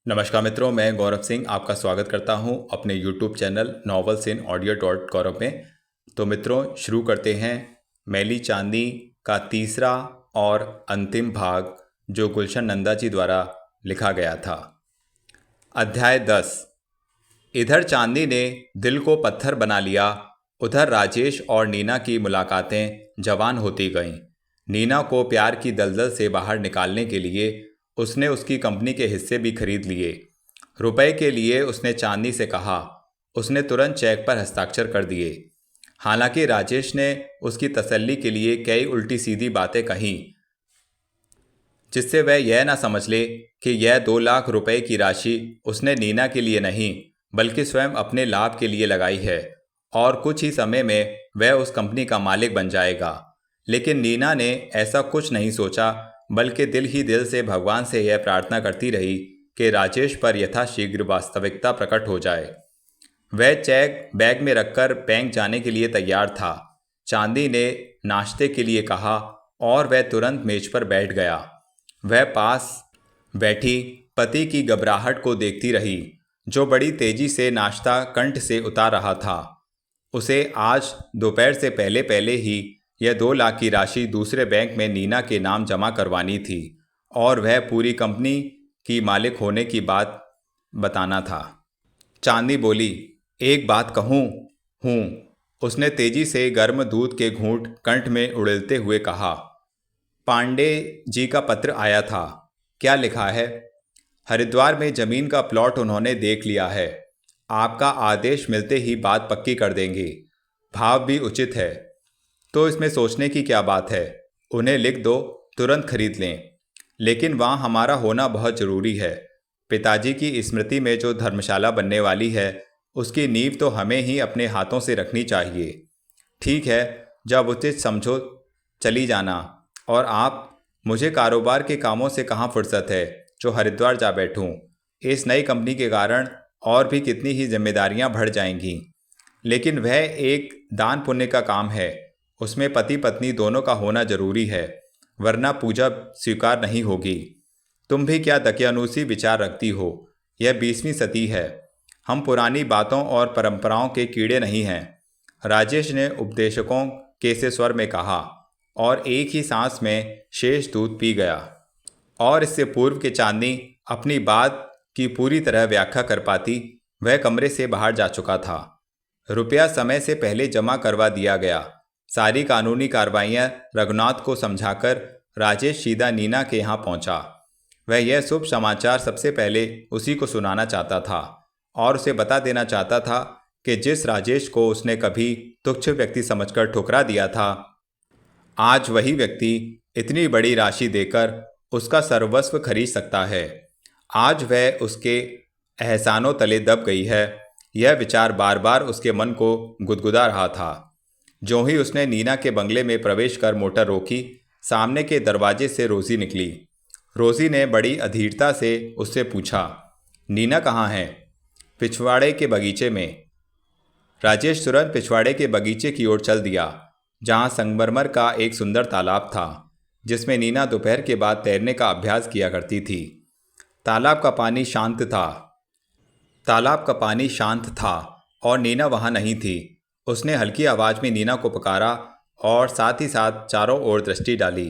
नमस्कार मित्रों, मैं गौरव सिंह आपका स्वागत करता हूं अपने YouTube channel novels in audio dot Gaurav में। तो मित्रों, शुरू करते हैं मैली चांदी का तीसरा और अंतिम भाग, जो गुलशन नंदा जी द्वारा लिखा गया था। अध्याय 10। इधर चांदी ने दिल को पत्थर बना लिया, उधर राजेश और नीना की मुलाकातें जवान होती गईं। नीना को प्यार की दलदल से बाहर निकालने के लिए उसने उसकी कंपनी के हिस्से भी खरीद लिए। रुपए के लिए उसने चांदी से कहा। उसने तुरंत चेक पर हस्ताक्षर कर दिए। हालांकि राजेश ने उसकी तसल्ली के लिए कई उल्टी सीधी बातें कहीं, जिससे वह यह ना समझ ले कि यह 2 लाख रुपए की राशि उसने नीना के लिए नहीं बल्कि स्वयं अपने लाभ के लिए लगाई है और कुछ ही समय में वह उस कंपनी का मालिक बन जाएगा। लेकिन नीना ने ऐसा कुछ नहीं सोचा, बल्कि दिल ही दिल से भगवान से यह प्रार्थना करती रही कि राजेश पर यथाशीघ्र वास्तविकता प्रकट हो जाए। वह चेक बैग में रखकर बैंक जाने के लिए तैयार था। चांदी ने नाश्ते के लिए कहा और वह तुरंत मेज पर बैठ गया। वह पास बैठी पति की घबराहट को देखती रही, जो बड़ी तेजी से नाश्ता कंठ से उतार रहा था। उसे आज दोपहर से पहले पहले ही यह 2 लाख की राशि दूसरे बैंक में नीना के नाम जमा करवानी थी और वह पूरी कंपनी की मालिक होने की बात बताना था। चांदी बोली, एक बात कहूँ? हूँ, उसने तेजी से गर्म दूध के घूंट कंठ में उड़ेलते हुए कहा। पांडे जी का पत्र आया था। क्या लिखा है? हरिद्वार में जमीन का प्लॉट उन्होंने देख लिया है। आपका आदेश मिलते ही बात पक्की कर देंगे। भाव भी उचित है, तो इसमें सोचने की क्या बात है। उन्हें लिख दो, तुरंत खरीद लें। लेकिन वहाँ हमारा होना बहुत ज़रूरी है। पिताजी की स्मृति में जो धर्मशाला बनने वाली है, उसकी नींव तो हमें ही अपने हाथों से रखनी चाहिए। ठीक है, जब उचित समझो चली जाना। और आप? मुझे कारोबार के कामों से कहाँ फुर्सत है जो हरिद्वार जा बैठूं। इस नई कंपनी के कारण और भी कितनी ही जिम्मेदारियां बढ़ जाएंगी। लेकिन वह एक दान पुण्य का काम है, उसमें पति पत्नी दोनों का होना जरूरी है, वरना पूजा स्वीकार नहीं होगी। तुम भी क्या दकियानूसी विचार रखती हो? यह 20वीं सदी है। हम पुरानी बातों और परंपराओं के कीड़े नहीं हैं, राजेश ने उपदेशकों के से स्वर में कहा और एक ही सांस में शेष दूध पी गया। और इससे पूर्व कि चांदी अपनी बात की पूरी तरह व्याख्या कर पाती, वह कमरे से बाहर जा चुका था। रुपया समय से पहले जमा करवा दिया गया। सारी कानूनी कार्रवाइयां रघुनाथ को समझाकर राजेश सीधा नीना के यहाँ पहुंचा। वह यह शुभ समाचार सबसे पहले उसी को सुनाना चाहता था और उसे बता देना चाहता था कि जिस राजेश को उसने कभी तुच्छ व्यक्ति समझकर ठुकरा दिया था, आज वही व्यक्ति इतनी बड़ी राशि देकर उसका सर्वस्व खरीद सकता है। आज वह उसके एहसानों तले दब गई है। यह विचार बार बार उसके मन को गुदगुदा रहा था। जो ही उसने नीना के बंगले में प्रवेश कर मोटर रोकी, सामने के दरवाजे से रोजी निकली। रोजी ने बड़ी अधीरता से उससे पूछा, नीना कहाँ है? पिछवाड़े के बगीचे में। राजेश तुरंत पिछवाड़े के बगीचे की ओर चल दिया, जहाँ संगमरमर का एक सुंदर तालाब था, जिसमें नीना दोपहर के बाद तैरने का अभ्यास किया करती थी। तालाब का पानी शांत था और नीना वहाँ नहीं थी। उसने हल्की आवाज़ में नीना को पुकारा और साथ ही साथ चारों ओर दृष्टि डाली।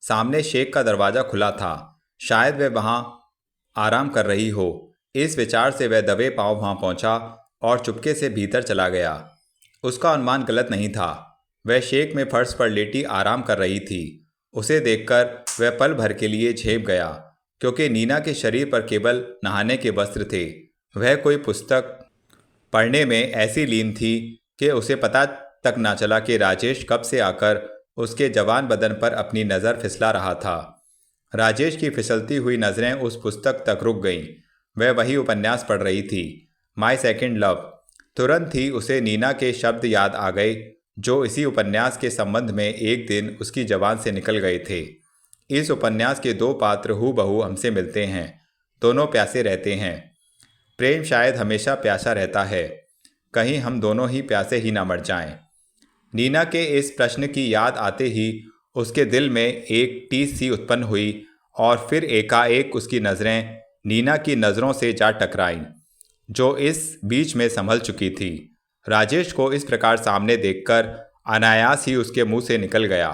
सामने शेख का दरवाज़ा खुला था। शायद वह वहाँ आराम कर रही हो। इस विचार से वह दबे पांव वहाँ पहुँचा और चुपके से भीतर चला गया। उसका अनुमान गलत नहीं था। वह शेख में फर्श पर लेटी आराम कर रही थी। उसे देखकर वह पल भर के लिए झेप गया, क्योंकि नीना के शरीर पर केवल नहाने के वस्त्र थे। वह कोई पुस्तक पढ़ने में ऐसी लीन थी कि उसे पता तक न चला कि राजेश कब से आकर उसके जवान बदन पर अपनी नज़र फिसला रहा था। राजेश की फिसलती हुई नज़रें उस पुस्तक तक रुक गईं। वह वही उपन्यास पढ़ रही थी, माई सेकेंड लव। तुरंत ही उसे नीना के शब्द याद आ गए, जो इसी उपन्यास के संबंध में एक दिन उसकी जबान से निकल गए थे। इस उपन्यास के 2 पात्र हूबहू हमसे मिलते हैं। दोनों प्यासे रहते हैं। प्रेम शायद हमेशा प्यासा रहता है। कहीं हम दोनों ही प्यासे ही ना मर जाएं। नीना के इस प्रश्न की याद आते ही उसके दिल में एक टीस सी उत्पन्न हुई और फिर एकाएक उसकी नज़रें नीना की नज़रों से जा टकराईं, जो इस बीच में संभल चुकी थी। राजेश को इस प्रकार सामने देखकर अनायास ही उसके मुंह से निकल गया,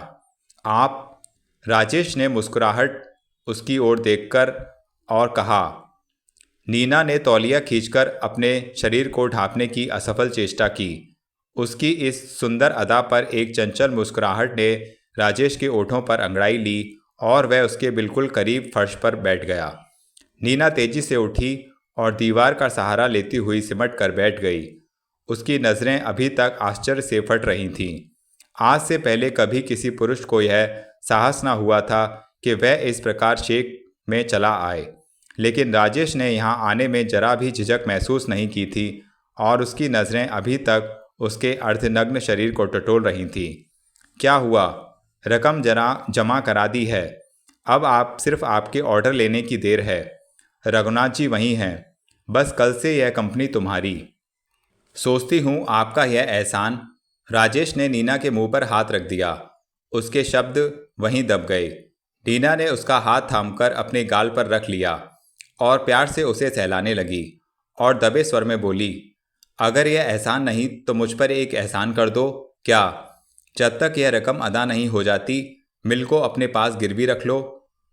आप। राजेश ने मुस्कुराहट उसकी ओर देखकर और कहा। नीना ने तौलिया खींचकर अपने शरीर को ढांपने की असफल चेष्टा की। उसकी इस सुंदर अदा पर एक चंचल मुस्कुराहट ने राजेश के ओठों पर अंगड़ाई ली और वह उसके बिल्कुल करीब फर्श पर बैठ गया। नीना तेजी से उठी और दीवार का सहारा लेती हुई सिमट कर बैठ गई। उसकी नज़रें अभी तक आश्चर्य से फट रही थीं। आज से पहले कभी किसी पुरुष को यह साहस न हुआ था कि वह इस प्रकार शेक में चला आए, लेकिन राजेश ने यहाँ आने में जरा भी झिझक महसूस नहीं की थी और उसकी नज़रें अभी तक उसके अर्धनग्न शरीर को टटोल रही थीं। क्या हुआ? रकम जमा करा दी है, अब आप सिर्फ आपके ऑर्डर लेने की देर है। रघुनाथ जी वहीं हैं, बस कल से यह कंपनी तुम्हारी। सोचती हूँ आपका यह एहसान। राजेश ने नीना के मुंह पर हाथ रख दिया। उसके शब्द वहीं दब गए। नीना ने उसका हाथ थामकर अपने गाल पर रख लिया और प्यार से उसे सहलाने लगी और दबे स्वर में बोली, अगर यह एहसान नहीं तो मुझ पर एक एहसान कर दो। क्या? जब तक यह रकम अदा नहीं हो जाती, मिल को अपने पास गिरवी रख लो।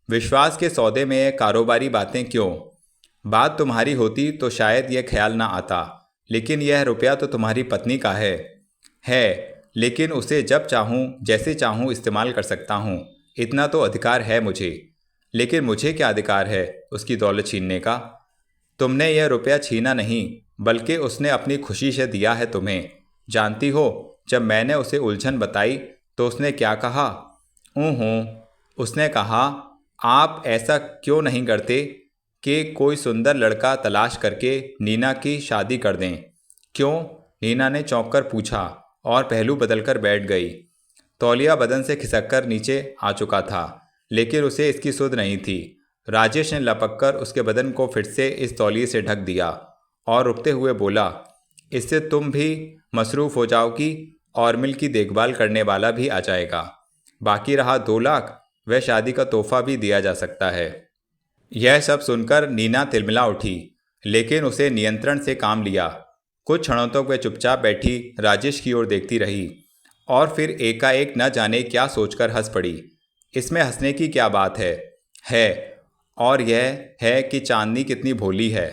विश्वास के सौदे में यह कारोबारी बातें क्यों? बात तुम्हारी होती तो शायद यह ख्याल ना आता, लेकिन यह रुपया तो तुम्हारी पत्नी का है, लेकिन उसे जब चाहूँ जैसे चाहूँ इस्तेमाल कर सकता हूँ, इतना तो अधिकार है मुझे। लेकिन मुझे क्या अधिकार है उसकी दौलत छीनने का? तुमने यह रुपया छीना नहीं, बल्कि उसने अपनी खुशी से दिया है तुम्हें। जानती हो, जब मैंने उसे उलझन बताई तो उसने क्या कहा? उसने कहा, आप ऐसा क्यों नहीं करते कि कोई सुंदर लड़का तलाश करके नीना की शादी कर दें? क्यों? नीना ने चौंक कर पूछा और पहलू बदलकर बैठ गई। तौलिया बदन से खिसककर नीचे आ चुका था, लेकिन उसे इसकी सुध नहीं थी। राजेश ने लपककर उसके बदन को फिर से इस तौलिए से ढक दिया और रुकते हुए बोला, इससे तुम भी मसरूफ़ हो जाओगी और मिल की देखभाल करने वाला भी आ जाएगा। बाकी रहा 2 लाख, वह शादी का तोहफा भी दिया जा सकता है। यह सब सुनकर नीना तिलमिला उठी, लेकिन उसे नियंत्रण से काम लिया। कुछ क्षणों तक वह चुपचाप बैठी राजेश की ओर देखती रही और फिर एकाएक न जाने क्या सोचकर हंस पड़ी। इसमें हंसने की क्या बात है और यह है कि चांदनी कितनी भोली है।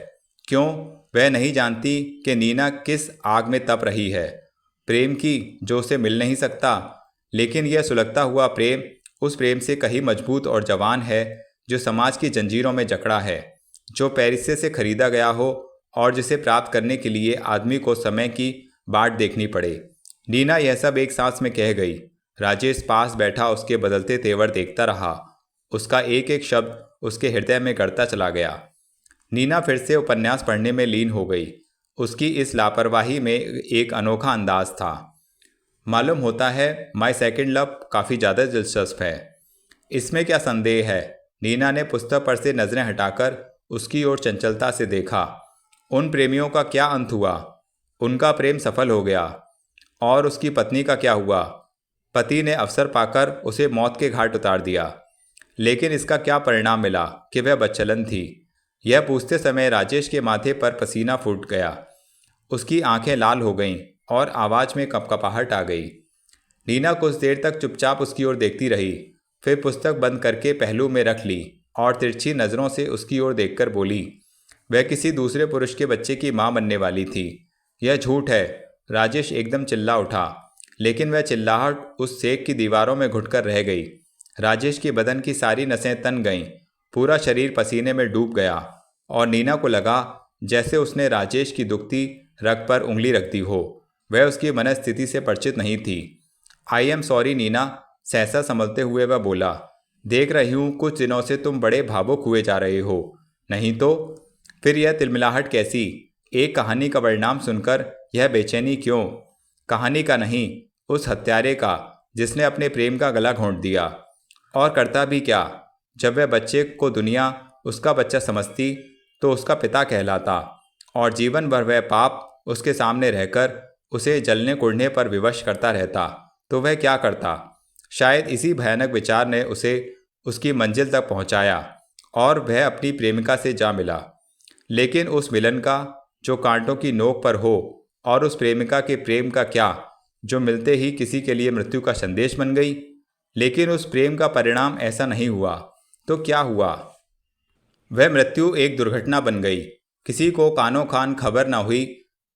क्यों? वह नहीं जानती कि नीना किस आग में तप रही है, प्रेम की जो उसे मिल नहीं सकता। लेकिन यह सुलगता हुआ प्रेम उस प्रेम से कहीं मजबूत और जवान है जो समाज की जंजीरों में जकड़ा है, जो पैरिसे से खरीदा गया हो और जिसे प्राप्त करने के लिए आदमी को समय की बाट देखनी पड़े। नीना यह सब एक सांस में कह गई। राजेश पास बैठा उसके बदलते तेवर देखता रहा। उसका एक एक शब्द उसके हृदय में गड़ता चला गया। नीना फिर से उपन्यास पढ़ने में लीन हो गई। उसकी इस लापरवाही में एक अनोखा अंदाज था। मालूम होता है माय सेकंड लव काफ़ी ज़्यादा दिलचस्प है, इसमें क्या संदेह है? नीना ने पुस्तक पर से नज़रें हटाकर उसकी ओर चंचलता से देखा। उन प्रेमियों का क्या अंत हुआ? उनका प्रेम सफल हो गया। और उसकी पत्नी का क्या हुआ? पति ने अवसर पाकर उसे मौत के घाट उतार दिया। लेकिन इसका क्या परिणाम मिला कि वह बदचलन थी? यह पूछते समय राजेश के माथे पर पसीना फूट गया। उसकी आंखें लाल हो गईं और आवाज़ में कपकपाहट आ गई। नीना कुछ देर तक चुपचाप उसकी ओर देखती रही, फिर पुस्तक बंद करके पहलू में रख ली और तिरछी नज़रों से उसकी ओर देखकर बोली, वह किसी दूसरे पुरुष के बच्चे की माँ बनने वाली थी। यह झूठ है। राजेश एकदम चिल्ला उठा, लेकिन वह चिल्लाहट उस सेक की दीवारों में घुटकर रह गई। राजेश के बदन की सारी नसें तन गईं, पूरा शरीर पसीने में डूब गया और नीना को लगा जैसे उसने राजेश की दुखती रग पर उंगली रख दी हो। वह उसकी मनस्थिति से परिचित नहीं थी। आई एम सॉरी नीना, सहसा संभलते हुए वह बोला, देख रही हूँ कुछ दिनों से तुम बड़े भावुक हुए जा रहे हो। नहीं तो फिर यह तिलमिलाहट कैसी? एक कहानी का परिणाम सुनकर यह बेचैनी क्यों? कहानी का नहीं, उस हत्यारे का जिसने अपने प्रेम का गला घोंट दिया। और करता भी क्या? जब वह बच्चे को दुनिया उसका बच्चा समझती तो उसका पिता कहलाता और जीवन भर वह पाप उसके सामने रहकर उसे जलने कुड़ने पर विवश करता रहता तो वह क्या करता? शायद इसी भयानक विचार ने उसे उसकी मंजिल तक पहुंचाया और वह अपनी प्रेमिका से जा मिला। लेकिन उस मिलन का जो कांटों की नोक पर हो, और उस प्रेमिका के प्रेम का क्या जो मिलते ही किसी के लिए मृत्यु का संदेश बन गई। लेकिन उस प्रेम का परिणाम ऐसा नहीं हुआ। तो क्या हुआ? वह मृत्यु एक दुर्घटना बन गई। किसी को कानो कान खबर न हुई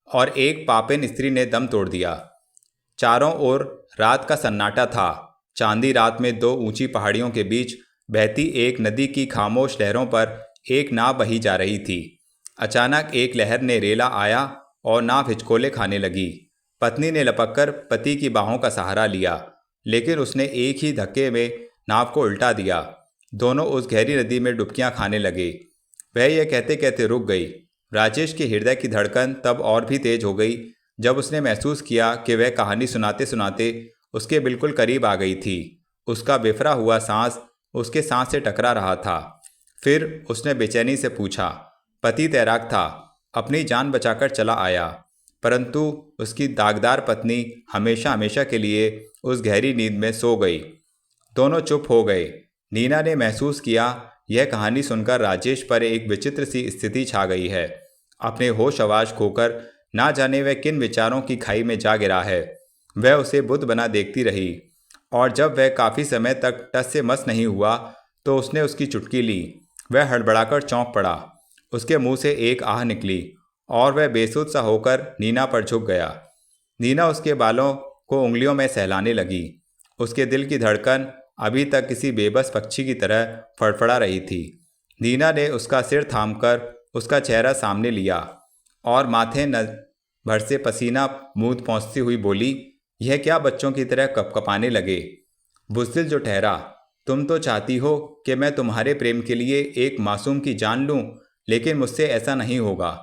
और एक पापिन स्त्री ने दम तोड़ दिया। चारों ओर रात का सन्नाटा था। चांदी रात में दो ऊंची पहाड़ियों के बीच बहती एक नदी की खामोश लहरों पर एक नाव बही जा रही थी। अचानक एक लहर ने रेला आया और नाव हिचकोले खाने लगी। पत्नी ने लपककर पति की बाहों का सहारा लिया, लेकिन उसने एक ही धक्के में नाव को उल्टा दिया। दोनों उस गहरी नदी में डुबकियां खाने लगे। वह यह कहते कहते रुक गई। राजेश के हृदय की धड़कन तब और भी तेज हो गई जब उसने महसूस किया कि वह कहानी सुनाते सुनाते उसके बिल्कुल करीब आ गई थी। उसका बिफरा हुआ सांस उसके सांस से टकरा रहा था। फिर उसने बेचैनी से पूछा। पति तैराक था, अपनी जान बचाकर चला आया, परंतु उसकी दागदार पत्नी हमेशा हमेशा के लिए उस गहरी नींद में सो गई। दोनों चुप हो गए। नीना ने महसूस किया यह कहानी सुनकर राजेश पर एक विचित्र सी स्थिति छा गई है। अपने होश आवाज खोकर ना जाने वह किन विचारों की खाई में जा गिरा है। वह उसे बुद्ध बना देखती रही, और जब वह काफ़ी समय तक टस से मस नहीं हुआ तो उसने उसकी चुटकी ली। वह हड़बड़ाकर चौंक पड़ा। उसके मुंह से एक आह निकली और वह बेसुध सा होकर नीना पर झुक गया। नीना उसके बालों को उंगलियों में सहलाने लगी। उसके दिल की धड़कन अभी तक किसी बेबस पक्षी की तरह फड़फड़ा रही थी। नीना ने उसका सिर थामकर उसका चेहरा सामने लिया और माथे न भर से पसीना मुंह पहुँचती हुई बोली, यह क्या बच्चों की तरह कपकपाने लगे? बुज़दिल जो ठहरा, तुम तो चाहती हो कि मैं तुम्हारे प्रेम के लिए एक मासूम की जान लूं, लेकिन मुझसे ऐसा नहीं होगा।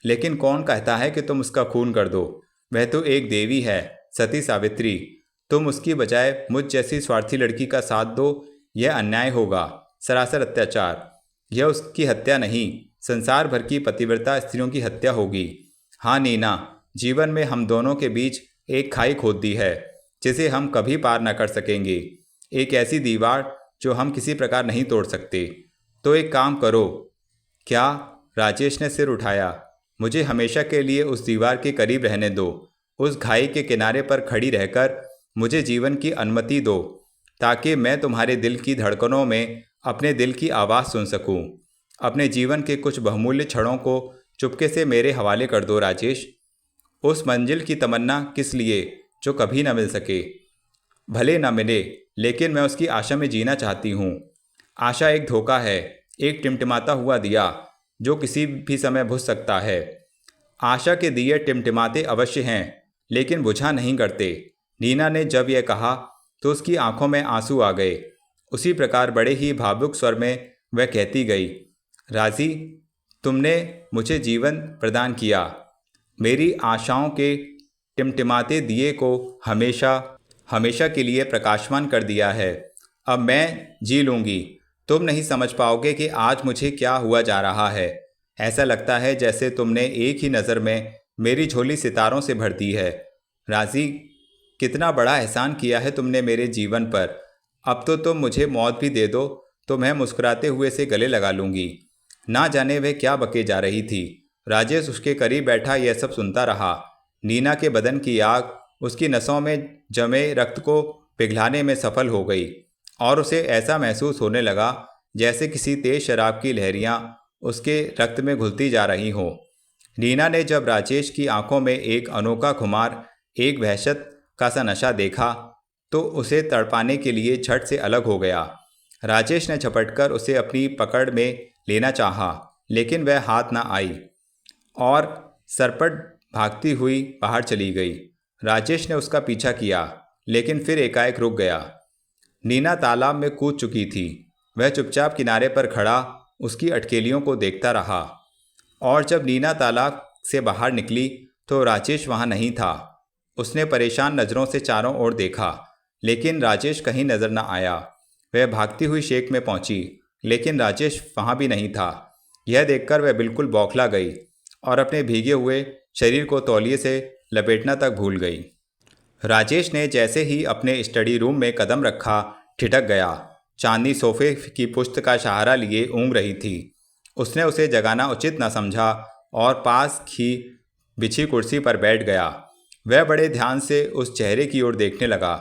लेकिन कौन कहता है कि तुम उसका खून कर दो? वह तो एक देवी है, सती सावित्री। तुम उसकी बजाय मुझ जैसी स्वार्थी लड़की का साथ दो, यह अन्याय होगा, सरासर अत्याचार। यह उसकी हत्या नहीं, संसार भर की पतिव्रता स्त्रियों की हत्या होगी। हाँ नीना, जीवन में हम दोनों के बीच एक खाई खोद दी है जिसे हम कभी पार न कर सकेंगे, एक ऐसी दीवार जो हम किसी प्रकार नहीं तोड़ सकते। तो एक काम करो। क्या? राजेश ने सिर उठाया। मुझे हमेशा के लिए उस दीवार के करीब रहने दो। उस खाई के किनारे पर खड़ी रहकर मुझे जीवन की अनुमति दो, ताकि मैं तुम्हारे दिल की धड़कनों में अपने दिल की आवाज़ सुन सकूं। अपने जीवन के कुछ बहुमूल्य क्षणों को चुपके से मेरे हवाले कर दो राजेश। उस मंजिल की तमन्ना किस लिए जो कभी न मिल सके? भले न मिले, लेकिन मैं उसकी आशा में जीना चाहती हूँ। आशा एक धोखा है, एक टिमटिमाता हुआ दिया जो किसी भी समय बुझ सकता है। आशा के दिए टिमटिमाते अवश्य हैं, लेकिन बुझा नहीं करते। नीना ने जब यह कहा तो उसकी आंखों में आंसू आ गए। उसी प्रकार बड़े ही भावुक स्वर में वह कहती गई, राजी, तुमने मुझे जीवन प्रदान किया, मेरी आशाओं के टिमटिमाते दिए को हमेशा हमेशा के लिए प्रकाशमान कर दिया है। अब मैं जी लूँगी। तुम नहीं समझ पाओगे कि आज मुझे क्या हुआ जा रहा है। ऐसा लगता है जैसे तुमने एक ही नज़र में मेरी झोली सितारों से भर दी है। राजी, कितना बड़ा एहसान किया है तुमने मेरे जीवन पर। अब तो तुम मुझे मौत भी दे दो तो मैं मुस्कुराते हुए से गले लगा लूँगी। ना जाने वह क्या बके जा रही थी। राजेश उसके करीब बैठा यह सब सुनता रहा। नीना के बदन की आग उसकी नसों में जमे रक्त को पिघलाने में सफल हो गई और उसे ऐसा महसूस होने लगा जैसे किसी तेज शराब की लहरियां उसके रक्त में घुलती जा रही हों। नीना ने जब राजेश की आंखों में एक अनोखा खुमार, एक वहशत का सा नशा देखा तो उसे तड़पाने के लिए झट से अलग हो गया। राजेश ने झपटकर उसे अपनी पकड़ में लेना चाहा, लेकिन वह हाथ न आई और सरपट भागती हुई बाहर चली गई। राजेश ने उसका पीछा किया, लेकिन फिर एकाएक रुक गया। नीना तालाब में कूद चुकी थी। वह चुपचाप किनारे पर खड़ा उसकी अटकेलियों को देखता रहा, और जब नीना तालाब से बाहर निकली तो राजेश वहाँ नहीं था। उसने परेशान नज़रों से चारों ओर देखा, लेकिन राजेश कहीं नज़र न आया। वह भागती हुई शेख में पहुंची, लेकिन राजेश वहाँ भी नहीं था। यह देखकर वह बिल्कुल बौखला गई और अपने भीगे हुए शरीर को तौलिए से लपेटना तक भूल गई। राजेश ने जैसे ही अपने स्टडी रूम में कदम रखा, ठिठक गया। चांदनी सोफे की पुश्त का सहारा लिए ऊँघ रही थी। उसने उसे जगाना उचित न समझा और पास ही बिछी कुर्सी पर बैठ गया। वह बड़े ध्यान से उस चेहरे की ओर देखने लगा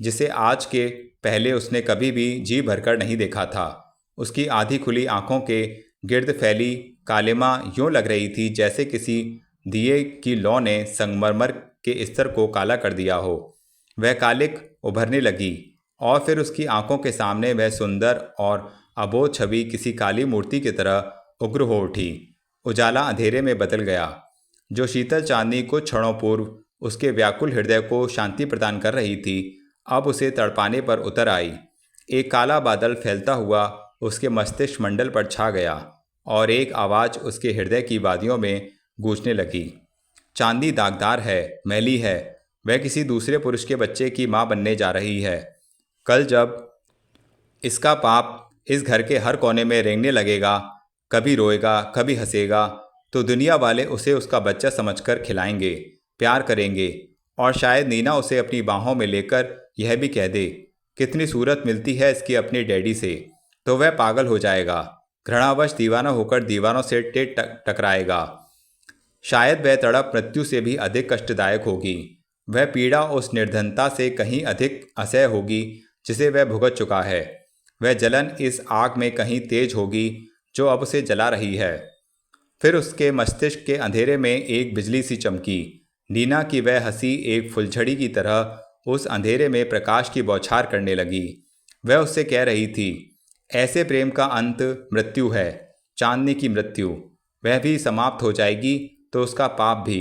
जिसे आज के पहले उसने कभी भी जी भरकर नहीं देखा था। उसकी आधी खुली आंखों के गिर्द फैली कालिमा यूं लग रही थी जैसे किसी दिए की लौ ने संगमरमर के स्तर को काला कर दिया हो। वह कालिक उभरने लगी और फिर उसकी आंखों के सामने वह सुंदर और अबोध छवि किसी काली मूर्ति की तरह उग्र हो उठी। उजाला अंधेरे में बदल गया। जो शीतल चांदनी कुछ क्षणों पूर्व उसके व्याकुल हृदय को शांति प्रदान कर रही थी, अब उसे तड़पाने पर उतर आई। एक काला बादल फैलता हुआ उसके मस्तिष्क मंडल पर छा गया और एक आवाज़ उसके हृदय की वादियों में गूंजने लगी। चांदनी दागदार है, मैली है। वह किसी दूसरे पुरुष के बच्चे की माँ बनने जा रही है। कल जब इसका पाप इस घर के हर कोने में रेंगने लगेगा, कभी रोएगा, कभी हंसेगा, तो दुनिया वाले उसे उसका बच्चा समझकर खिलाएंगे, प्यार करेंगे और शायद नीना उसे अपनी बाहों में लेकर यह भी कह दे, कितनी सूरत मिलती है इसकी अपने डैडी से, तो वह पागल हो जाएगा, घृणावश दीवाना होकर दीवानों से टकराएगा। शायद वह तड़प मृत्यु से भी अधिक कष्टदायक होगी। वह पीड़ा उस निर्धनता से कहीं अधिक असह्य होगी जिसे वह भुगत चुका है। वह जलन इस आग में कहीं तेज होगी जो अब उसे जला रही है। फिर उसके मस्तिष्क के अंधेरे में एक बिजली सी चमकी। नीना की वह हंसी एक फुलझड़ी की तरह उस अंधेरे में प्रकाश की बौछार करने लगी। वह उससे कह रही थी, ऐसे प्रेम का अंत मृत्यु है, चांदनी की मृत्यु। वह भी समाप्त हो जाएगी तो उसका पाप भी।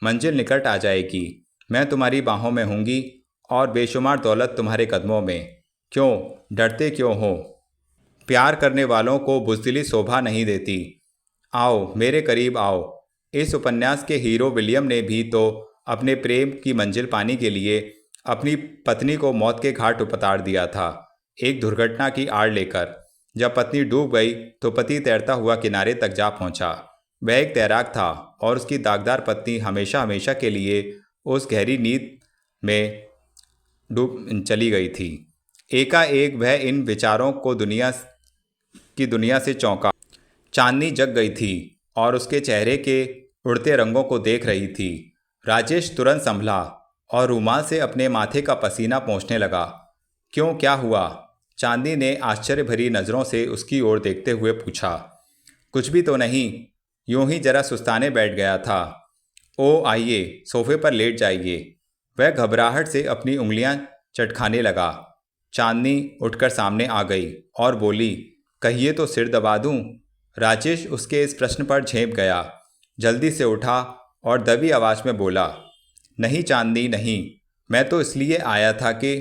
मंजिल निकट आ जाएगी। मैं तुम्हारी बाहों में होंगी और बेशुमार दौलत तुम्हारे कदमों में। क्यों डरते क्यों हो? प्यार करने वालों को बुज़दिली शोभा नहीं देती। आओ मेरे करीब आओ। इस उपन्यास के हीरो विलियम ने भी तो अपने प्रेम की मंजिल पाने के लिए अपनी पत्नी को मौत के घाट उतार दिया था, एक दुर्घटना की आड़ लेकर। जब पत्नी डूब गई तो पति तैरता हुआ किनारे तक जा पहुंचा। वह एक तैराक था और उसकी दागदार पत्नी हमेशा हमेशा के लिए उस गहरी नींद में डूब चली गई थी। एकाएक वह इन विचारों को दुनिया से चौंका। चांदनी जग गई थी और उसके चेहरे के उड़ते रंगों को देख रही थी। राजेश तुरंत संभला और रूमाल से अपने माथे का पसीना पोंछने लगा। क्यों, क्या हुआ? चांदनी ने आश्चर्य भरी नज़रों से उसकी ओर देखते हुए पूछा। कुछ भी तो नहीं, यूं ही जरा सुस्ताने बैठ गया था। ओ आइए, सोफे पर लेट जाइए। वह घबराहट से अपनी उंगलियां चटखाने लगा। चांदनी उठकर सामने आ गई और बोली, कहिए तो सिर दबा दूं? राजेश उसके इस प्रश्न पर झेंप गया, जल्दी से उठा और दबी आवाज़ में बोला, नहीं चांदनी नहीं, मैं तो इसलिए आया था कि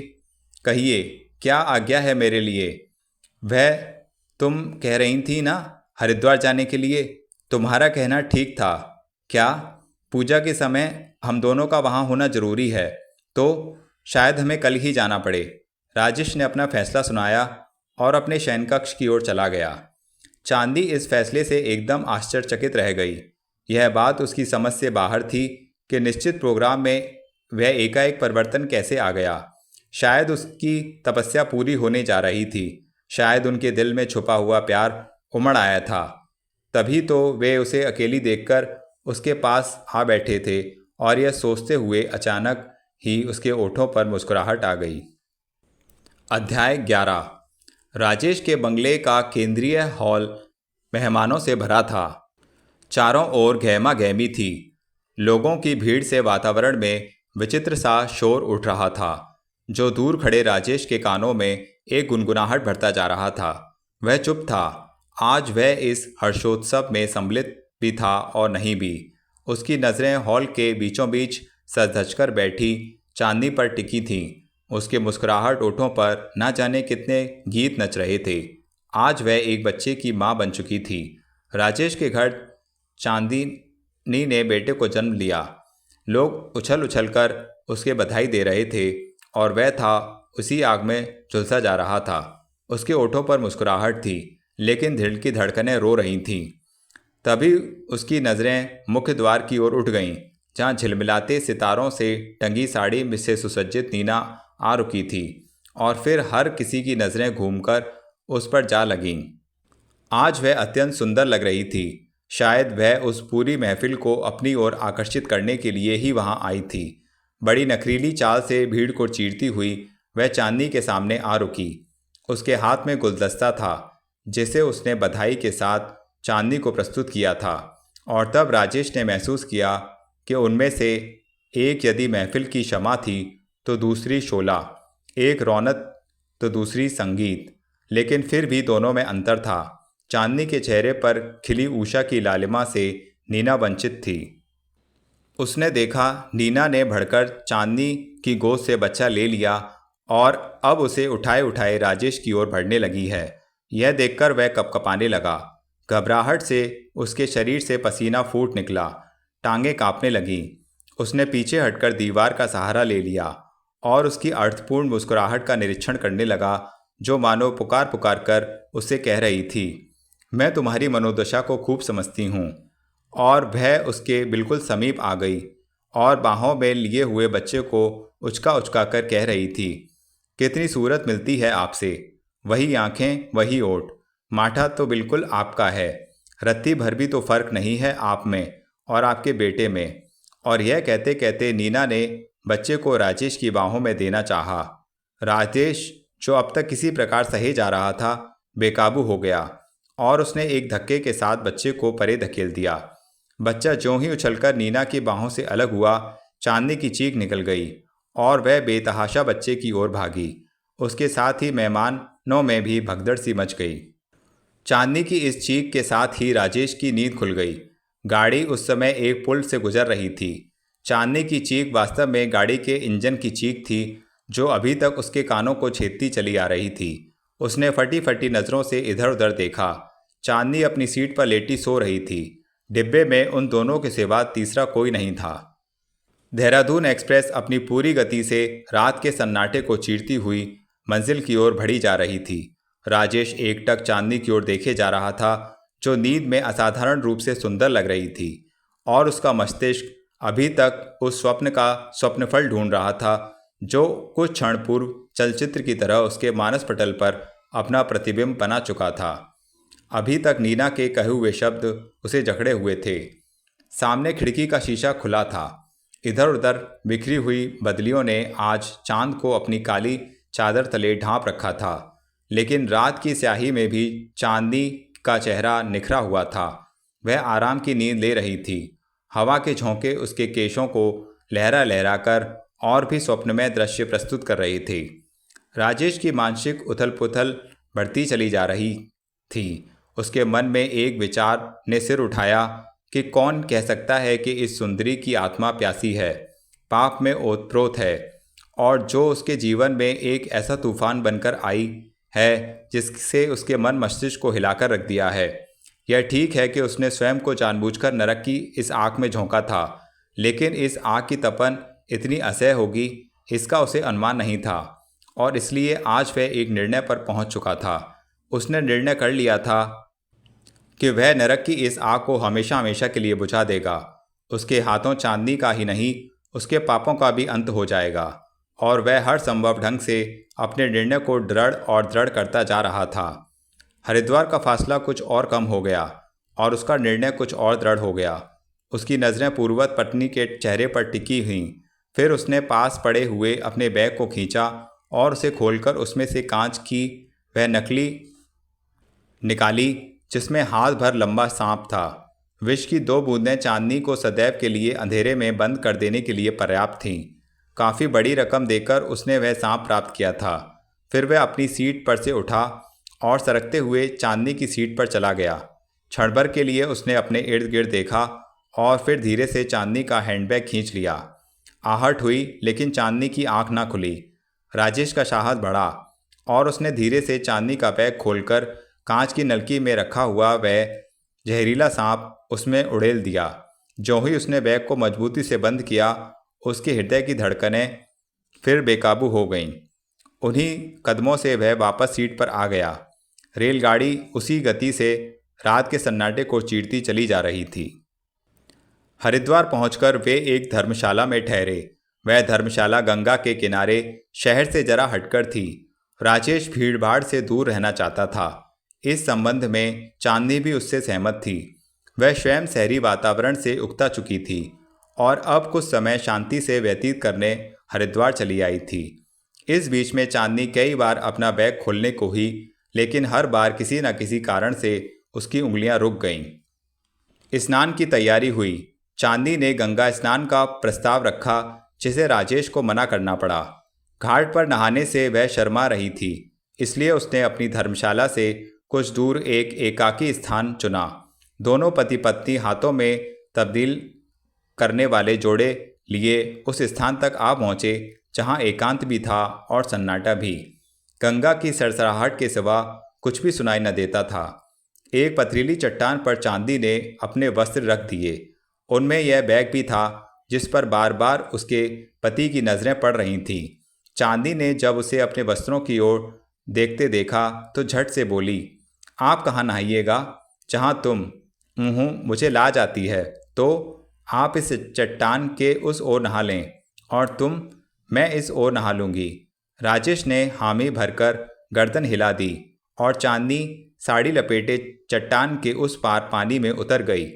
कहिए क्या आज्ञा है मेरे लिए? वह तुम कह रही थी ना हरिद्वार जाने के लिए, तुम्हारा कहना ठीक था। क्या पूजा के समय हम दोनों का वहाँ होना जरूरी है, तो शायद हमें कल ही जाना पड़े। राजेश ने अपना फैसला सुनाया और अपने शयन कक्ष की ओर चला गया। चांदी इस फैसले से एकदम आश्चर्यचकित रह गई। यह बात उसकी समझ से बाहर थी कि निश्चित प्रोग्राम में वह एकाएक परिवर्तन कैसे आ गया। शायद उसकी तपस्या पूरी होने जा रही थी, शायद उनके दिल में छुपा हुआ प्यार उमड़ आया था। तभी तो वे उसे अकेली देखकर उसके पास आ बैठे थे और यह सोचते हुए अचानक ही उसके ओठों पर मुस्कुराहट आ गई। अध्याय 11। राजेश के बंगले का केंद्रीय हॉल मेहमानों से भरा था। चारों ओर गहमा गहमी थी। लोगों की भीड़ से वातावरण में विचित्र सा शोर उठ रहा था, जो दूर खड़े राजेश के कानों में एक गुनगुनाहट भरता जा रहा था। वह चुप था। आज वह इस हर्षोत्सव में सम्मिलित भी था और नहीं भी। उसकी नज़रें हॉल के बीचों बीच सज धजकर बैठी चांदनी पर टिकी थीं। उसके मुस्कुराहट ओठों पर न जाने कितने गीत नच रहे थे। आज वह एक बच्चे की माँ बन चुकी थी। राजेश के घर चांदनी ने बेटे को जन्म लिया। लोग उछल उछल कर उसके बधाई दे रहे थे और वह था उसी आग में झुलसा जा रहा था। उसके ओठों पर मुस्कुराहट थी, लेकिन दिल की धड़कनें रो रही थीं। तभी उसकी नज़रें मुख्य द्वार की ओर उठ गईं, जहाँ झिलमिलाते सितारों से टंगी साड़ी से सुसज्जित नीना आ रुकी थी। और फिर हर किसी की नज़रें घूमकर उस पर जा लगीं। आज वह अत्यंत सुंदर लग रही थी। शायद वह उस पूरी महफिल को अपनी ओर आकर्षित करने के लिए ही वहां आई थी। बड़ी नखरीली चाल से भीड़ को चीरती हुई वह चांदनी के सामने आ रुकी। उसके हाथ में गुलदस्ता था जिसे उसने बधाई के साथ चांदनी को प्रस्तुत किया था। और तब राजेश ने महसूस किया कि उनमें से एक यदि महफिल की शमा थी तो दूसरी शोला, एक रौनक तो दूसरी संगीत। लेकिन फिर भी दोनों में अंतर था। चांदनी के चेहरे पर खिली उषा की लालिमा से नीना वंचित थी। उसने देखा नीना ने बढ़कर चांदनी की गोद से बच्चा ले लिया और अब उसे उठाए उठाए राजेश की ओर बढ़ने लगी है। यह देखकर वह कपकपाने लगा। घबराहट से उसके शरीर से पसीना फूट निकला, टांगें कांपने लगीं। उसने पीछे हटकर दीवार का सहारा ले लिया और उसकी अर्थपूर्ण मुस्कुराहट का निरीक्षण करने लगा, जो मानो पुकार पुकार कर उससे कह रही थी, मैं तुम्हारी मनोदशा को खूब समझती हूँ। और वह उसके बिल्कुल समीप आ गई और बाहों में लिए हुए बच्चे को उचका उचका कर कह रही थी, कितनी सूरत मिलती है आपसे, वही आंखें, वही ओठ, माथा तो बिल्कुल आपका है, रत्ती भर भी तो फर्क नहीं है आप में और आपके बेटे में। और यह कहते कहते नीना ने बच्चे को राजेश की बाहों में देना चाहा। राजेश, जो अब तक किसी प्रकार सहे जा रहा था, बेकाबू हो गया और उसने एक धक्के के साथ बच्चे को परे धकेल दिया। बच्चा ज्यों ही उछलकर नीना की बाहों से अलग हुआ, चांदनी की चीख निकल गई और वह बेतहाशा बच्चे की ओर भागी। उसके साथ ही मेहमानों में भी भगदड़ सी मच गई। चांदनी की इस चीख के साथ ही राजेश की नींद खुल गई। गाड़ी उस समय एक पुल से गुजर रही थी। चांदनी की चीख वास्तव में गाड़ी के इंजन की चीख थी, जो अभी तक उसके कानों को छेदती चली आ रही थी। उसने फटी फटी नज़रों से इधर उधर देखा। चांदनी अपनी सीट पर लेटी सो रही थी। डिब्बे में उन दोनों के सिवा तीसरा कोई नहीं था। देहरादून एक्सप्रेस अपनी पूरी गति से रात के सन्नाटे को चीरती हुई मंजिल की ओर बढ़ी जा रही थी। राजेश एकटक चांदनी की ओर देखे जा रहा था, जो नींद में असाधारण रूप से सुंदर लग रही थी, और उसका मस्तिष्क अभी तक उस स्वप्न का स्वप्नफल ढूंढ रहा था जो कुछ क्षण पूर्व चलचित्र की तरह उसके मानस पटल पर अपना प्रतिबिंब बना चुका था। अभी तक नीना के कहे हुए शब्द उसे जकड़े हुए थे। सामने खिड़की का शीशा खुला था। इधर उधर बिखरी हुई बदलियों ने आज चांद को अपनी काली चादर तले ढांप रखा था, लेकिन रात की स्याही में भी चांदनी का चेहरा निखरा हुआ था। वह आराम की नींद ले रही थी। हवा के झोंके उसके केशों को लहरा लहरा कर और भी स्वप्नमय दृश्य प्रस्तुत कर रहे थे। राजेश की मानसिक उथल पुथल बढ़ती चली जा रही थी। उसके मन में एक विचार ने सिर उठाया कि कौन कह सकता है कि इस सुंदरी की आत्मा प्यासी है, पाप में ओतप्रोत है, और जो उसके जीवन में एक ऐसा तूफान बनकर आई है जिससे उसके मन मस्तिष्क को हिलाकर रख दिया है। यह ठीक है कि उसने स्वयं को जानबूझकर नरक की इस आग में झोंका था, लेकिन इस आग की तपन इतनी असह्य होगी इसका उसे अनुमान नहीं था, और इसलिए आज वह एक निर्णय पर पहुंच चुका था। उसने निर्णय कर लिया था कि वह नरक की इस आग को हमेशा हमेशा के लिए बुझा देगा। उसके हाथों चांदनी का ही नहीं, उसके पापों का भी अंत हो जाएगा, और वह हर संभव ढंग से अपने निर्णय को दृढ़ और दृढ़ करता जा रहा था। हरिद्वार का फासला कुछ और कम हो गया और उसका निर्णय कुछ और दृढ़ हो गया। उसकी नज़रें पूर्ववत पत्नी के चेहरे पर टिकी हुईं। फिर उसने पास पड़े हुए अपने बैग को खींचा और उसे खोलकर उसमें से कांच की वह नकली निकाली जिसमें हाथ भर लंबा सांप था। विष की 2 बूंदें चांदनी को सदैव के लिए अंधेरे में बंद कर देने के लिए पर्याप्त थीं। काफ़ी बड़ी रकम देकर उसने वह सांप प्राप्त किया था। फिर वह अपनी सीट पर से उठा और सरकते हुए चांदनी की सीट पर चला गया। क्षण भर के लिए उसने अपने इर्द गिर्द देखा और फिर धीरे से चांदनी का हैंडबैग खींच लिया। आहट हुई, लेकिन चांदनी की आंख ना खुली। राजेश का साहस बढ़ा और उसने धीरे से चांदनी का बैग खोलकर कांच की नलकी में रखा हुआ वह जहरीला सांप उसमें उड़ेल दिया। जो ही उसने बैग को मजबूती से बंद किया, उसके हृदय की धड़कनें फिर बेकाबू हो गईं। उन्हीं कदमों से वह वापस सीट पर आ गया। रेलगाड़ी उसी गति से रात के सन्नाटे को चीरती चली जा रही थी। हरिद्वार पहुंचकर वे एक धर्मशाला में ठहरे। वह धर्मशाला गंगा के किनारे शहर से जरा हटकर थी। राजेश भीड़भाड़ से दूर रहना चाहता था। इस संबंध में चांदनी भी उससे सहमत थी। वह स्वयं शहरी वातावरण से उकता चुकी थी और अब कुछ समय शांति से व्यतीत करने हरिद्वार चली आई थी। इस बीच में चांदनी कई बार अपना बैग खोलने को ही, लेकिन हर बार किसी न किसी कारण से उसकी उंगलियां रुक गईं। स्नान की तैयारी हुई। चांदनी ने गंगा स्नान का प्रस्ताव रखा, जिसे राजेश को मना करना पड़ा। घाट पर नहाने से वह शर्मा रही थी, इसलिए उसने अपनी धर्मशाला से कुछ दूर एक एकाकी स्थान चुना। दोनों पति पत्नी हाथों में तब्दील करने वाले जोड़े लिए उस स्थान तक आ पहुँचे जहाँ एकांत भी था और सन्नाटा भी। गंगा की सरसराहट के सिवा कुछ भी सुनाई न देता था। एक पथरीली चट्टान पर चांदनी ने अपने वस्त्र रख दिए। उनमें यह बैग भी था जिस पर बार बार उसके पति की नज़रें पड़ रही थीं। चांदनी ने जब उसे अपने वस्त्रों की ओर देखते देखा तो झट से बोली, आप कहाँ नहाइएगा? जहाँ तुम मुझे लाज आती है, तो आप इस चट्टान के उस ओर नहा लें और मैं इस ओर नहा लूँगी। राजेश ने हामी भरकर गर्दन हिला दी और चांदनी साड़ी लपेटे चट्टान के उस पार पानी में उतर गई।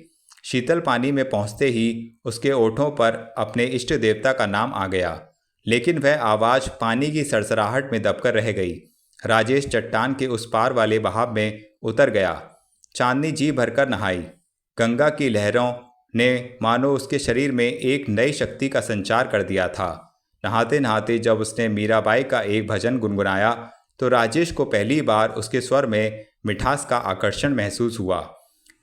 शीतल पानी में पहुंचते ही उसके ओठों पर अपने इष्ट देवता का नाम आ गया, लेकिन वह आवाज़ पानी की सरसराहट में दबकर रह गई। राजेश चट्टान के उस पार वाले बहाव में उतर गया। चांदनी जी भरकर नहाई। गंगा की लहरों ने मानो उसके शरीर में एक नई शक्ति का संचार कर दिया था। नहाते नहाते जब उसने मीराबाई का एक भजन गुनगुनाया तो राजेश को पहली बार उसके स्वर में मिठास का आकर्षण महसूस हुआ।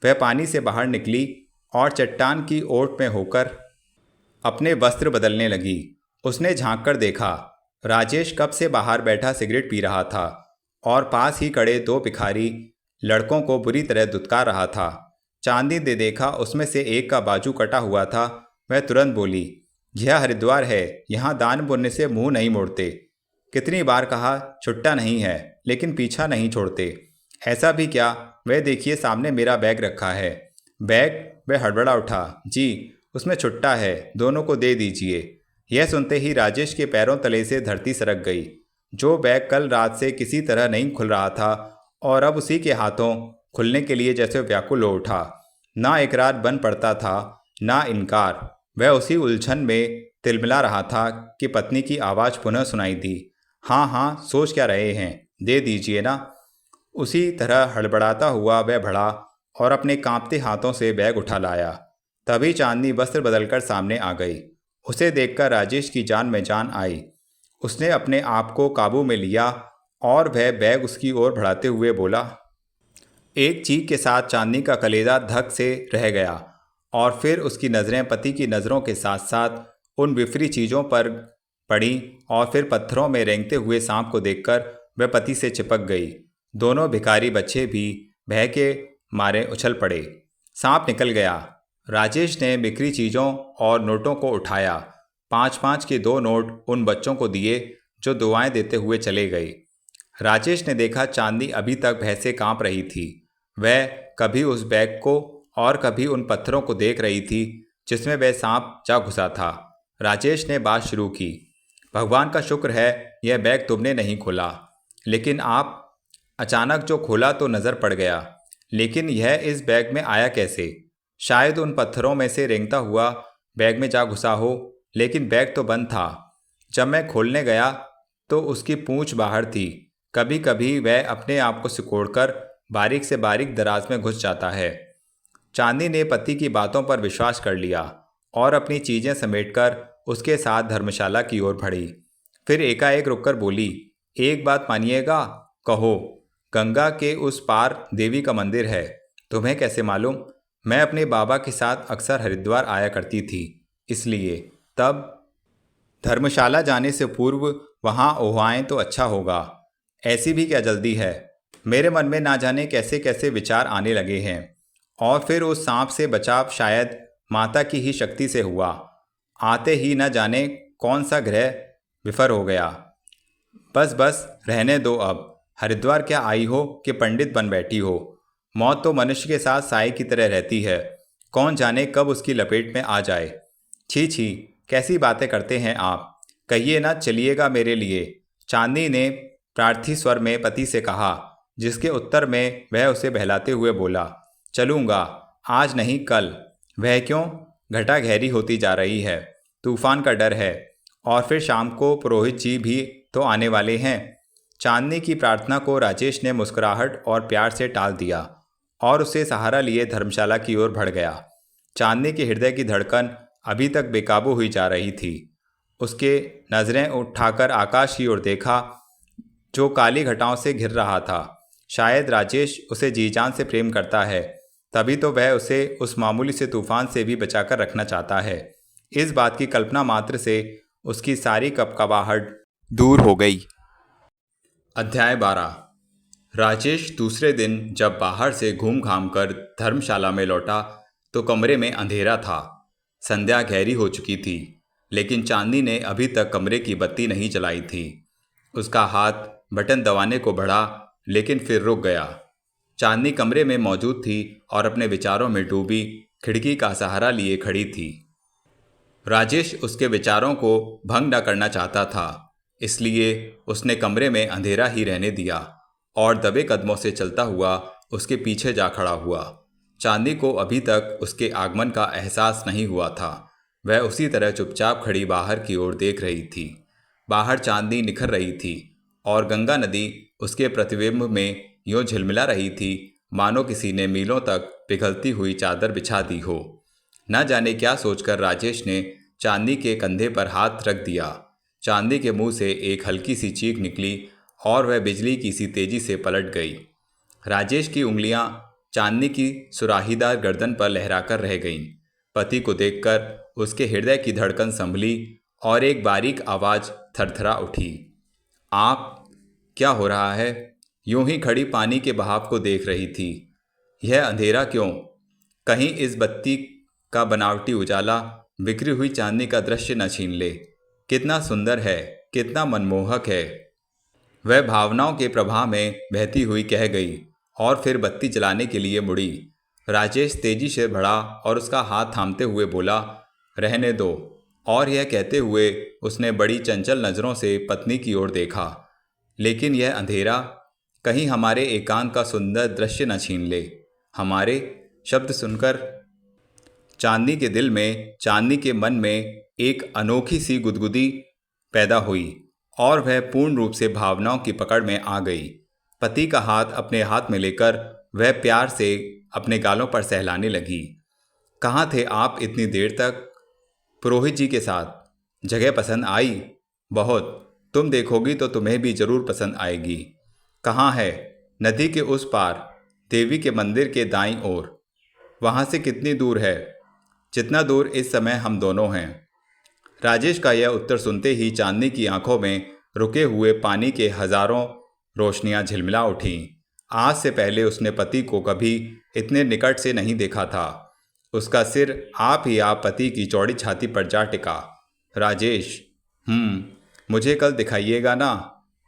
वह पानी से बाहर निकली और चट्टान की ओट में होकर अपने वस्त्र बदलने लगी। उसने झांक कर देखा, राजेश कब से बाहर बैठा सिगरेट पी रहा था और पास ही खड़े दो भिखारी लड़कों को बुरी तरह दुत्कार रहा था। चांदनी ने देखा उसमें से एक का बाजू कटा हुआ था। वह तुरंत बोली, यह हरिद्वार है, यहाँ दान पुण्य से मुंह नहीं मोड़ते। कितनी बार कहा छुट्टा नहीं है, लेकिन पीछा नहीं छोड़ते। ऐसा भी क्या, वह देखिए सामने मेरा बैग रखा है। बैग? वह हड़बड़ा उठा, जी उसमें छुट्टा है, दोनों को दे दीजिए। यह सुनते ही राजेश के पैरों तले से धरती सरक गई। जो बैग कल रात से किसी तरह नहीं खुल रहा था और अब उसी के हाथों खुलने के लिए जैसे व्याकुल हो उठा। ना इकरार बन पड़ता था, ना इनकार। वह उसी उलझन में तिलमिला रहा था कि पत्नी की आवाज़ पुनः सुनाई दी, हाँ हाँ, सोच क्या रहे हैं, दे दीजिए ना। उसी तरह हड़बड़ाता हुआ वह बढ़ा और अपने कांपते हाथों से बैग उठा लाया। तभी चांदनी वस्त्र बदलकर सामने आ गई। उसे देखकर राजेश की जान में जान आई। उसने अपने आप को काबू में लिया और वह बैग उसकी ओर बढ़ाते हुए बोला। एक चीख के साथ चांदनी का कलेजा धक से रह गया और फिर उसकी नज़रें पति की नज़रों के साथ साथ उन बिफरी चीज़ों पर पड़ी और फिर पत्थरों में रेंगते हुए सांप को देखकर वह पति से चिपक गई। दोनों भिखारी बच्चे भी भय के मारे उछल पड़े। सांप निकल गया। राजेश ने बिखरी चीज़ों और नोटों को उठाया। 5-5 के 2 नोट उन बच्चों को दिए जो दुआएं देते हुए चले गए। राजेश ने देखा चांदनी अभी तक भय से कांप रही थी। वह कभी उस बैग को और कभी उन पत्थरों को देख रही थी जिसमें वह सांप जा घुसा था। राजेश ने बात शुरू की, भगवान का शुक्र है यह बैग तुमने नहीं खोला, लेकिन आप अचानक जो खोला तो नज़र पड़ गया, लेकिन यह इस बैग में आया कैसे? शायद उन पत्थरों में से रेंगता हुआ बैग में जा घुसा हो, लेकिन बैग तो बंद था। जब मैं खोलने गया तो उसकी पूंछ बाहर थी। कभी कभी वह अपने आप को सिकोड़कर बारीक से बारीक दराज में घुस जाता है। चांदनी ने पति की बातों पर विश्वास कर लिया और अपनी चीज़ें समेटकर उसके साथ धर्मशाला की ओर बढ़ी। फिर एकाएक रुककर बोली, एक बात मानिएगा? कहो। गंगा के उस पार देवी का मंदिर है। तुम्हें कैसे मालूम? मैं अपने बाबा के साथ अक्सर हरिद्वार आया करती थी, इसलिए। तब धर्मशाला जाने से पूर्व वहाँ ओहाएं तो अच्छा होगा। ऐसी भी क्या जल्दी है? मेरे मन में ना जाने कैसे कैसे विचार आने लगे हैं। और फिर उस सांप से बचाव शायद माता की ही शक्ति से हुआ। आते ही न जाने कौन सा ग्रह विफर हो गया। बस बस रहने दो अब। हरिद्वार क्या आई हो कि पंडित बन बैठी हो। मौत तो मनुष्य के साथ साए की तरह रहती है, कौन जाने कब उसकी लपेट में आ जाए। छी छी, कैसी बातें करते हैं आप। कहिए ना, चलिएगा मेरे लिए। चांदनी ने प्रार्थी स्वर में पति से कहा, जिसके उत्तर में वह उसे बहलाते हुए बोला, चलूँगा, आज नहीं कल। वह क्यों? घटा गहरी होती जा रही है, तूफान का डर है, और फिर शाम को पुरोहित जी भी तो आने वाले हैं। चांदनी की प्रार्थना को राजेश ने मुस्कुराहट और प्यार से टाल दिया और उसे सहारा लिए धर्मशाला की ओर बढ़ गया। चांदनी के हृदय की धड़कन अभी तक बेकाबू हुई जा रही थी। उसके नज़रें उठाकर आकाश की ओर देखा, जो काली घटाओं से घिर रहा था। शायद राजेश उसे जी जान से प्रेम करता है, तभी तो वह उसे उस मामूली से तूफान से भी बचाकर रखना चाहता है। इस बात की कल्पना मात्र से उसकी सारी कपकपाहट दूर हो गई। अध्याय 12। राजेश दूसरे दिन जब बाहर से घूम घाम कर धर्मशाला में लौटा तो कमरे में अंधेरा था। संध्या गहरी हो चुकी थी, लेकिन चांदनी ने अभी तक कमरे की बत्ती नहीं जलाई थी। उसका हाथ बटन दबाने को बढ़ा, लेकिन फिर रुक गया। चांदनी कमरे में मौजूद थी और अपने विचारों में डूबी खिड़की का सहारा लिए खड़ी थी। राजेश उसके विचारों को भंग न करना चाहता था, इसलिए उसने कमरे में अंधेरा ही रहने दिया और दबे कदमों से चलता हुआ उसके पीछे जा खड़ा हुआ। चांदनी को अभी तक उसके आगमन का एहसास नहीं हुआ था। वह उसी तरह चुपचाप खड़ी बाहर की ओर देख रही थी। बाहर चांदनी निखर रही थी और गंगा नदी उसके प्रतिबिंब में यूं झिलमिला रही थी, मानो किसी ने मीलों तक पिघलती हुई चादर बिछा दी हो। न जाने क्या सोचकर राजेश ने चांदनी के कंधे पर हाथ रख दिया। चांदनी के मुंह से एक हल्की सी चीख निकली और वह बिजली की सी तेजी से पलट गई। राजेश की उंगलियां चांदनी की सुराहीदार गर्दन पर लहराकर रह गईं। पति को देखकर उसके हृदय की धड़कन संभली और एक बारीक आवाज़ थरथरा उठी। आप? क्या हो रहा है? यूं ही खड़ी पानी के बहाव को देख रही थी। यह अंधेरा क्यों? कहीं इस बत्ती का बनावटी उजाला बिखरी हुई चांदनी का दृश्य न छीन ले। कितना सुंदर है, कितना मनमोहक है। वह भावनाओं के प्रवाह में बहती हुई कह गई और फिर बत्ती जलाने के लिए मुड़ी। राजेश तेजी से बढ़ा और उसका हाथ थामते हुए बोला, रहने दो। और यह कहते हुए उसने बड़ी चंचल नज़रों से पत्नी की ओर देखा। लेकिन यह अंधेरा कहीं हमारे एकांत का सुंदर दृश्य न छीन ले। हमारे शब्द सुनकर चांदनी के दिल में, चांदनी के मन में एक अनोखी सी गुदगुदी पैदा हुई और वह पूर्ण रूप से भावनाओं की पकड़ में आ गई। पति का हाथ अपने हाथ में लेकर वह प्यार से अपने गालों पर सहलाने लगी। कहाँ थे आप इतनी देर तक? पुरोहित जी के साथ। जगह पसंद आई? बहुत। तुम देखोगी तो तुम्हें भी जरूर पसंद आएगी। कहाँ है? नदी के उस पार, देवी के मंदिर के दाईं ओर। वहाँ से कितनी दूर है? जितना दूर इस समय हम दोनों हैं। राजेश का यह उत्तर सुनते ही चांदनी की आंखों में रुके हुए पानी के हजारों रोशनियां झिलमिला उठीं। आज से पहले उसने पति को कभी इतने निकट से नहीं देखा था। उसका सिर आप ही आप पति की चौड़ी छाती पर जा टिका। राजेश, मुझे कल दिखाइएगा ना?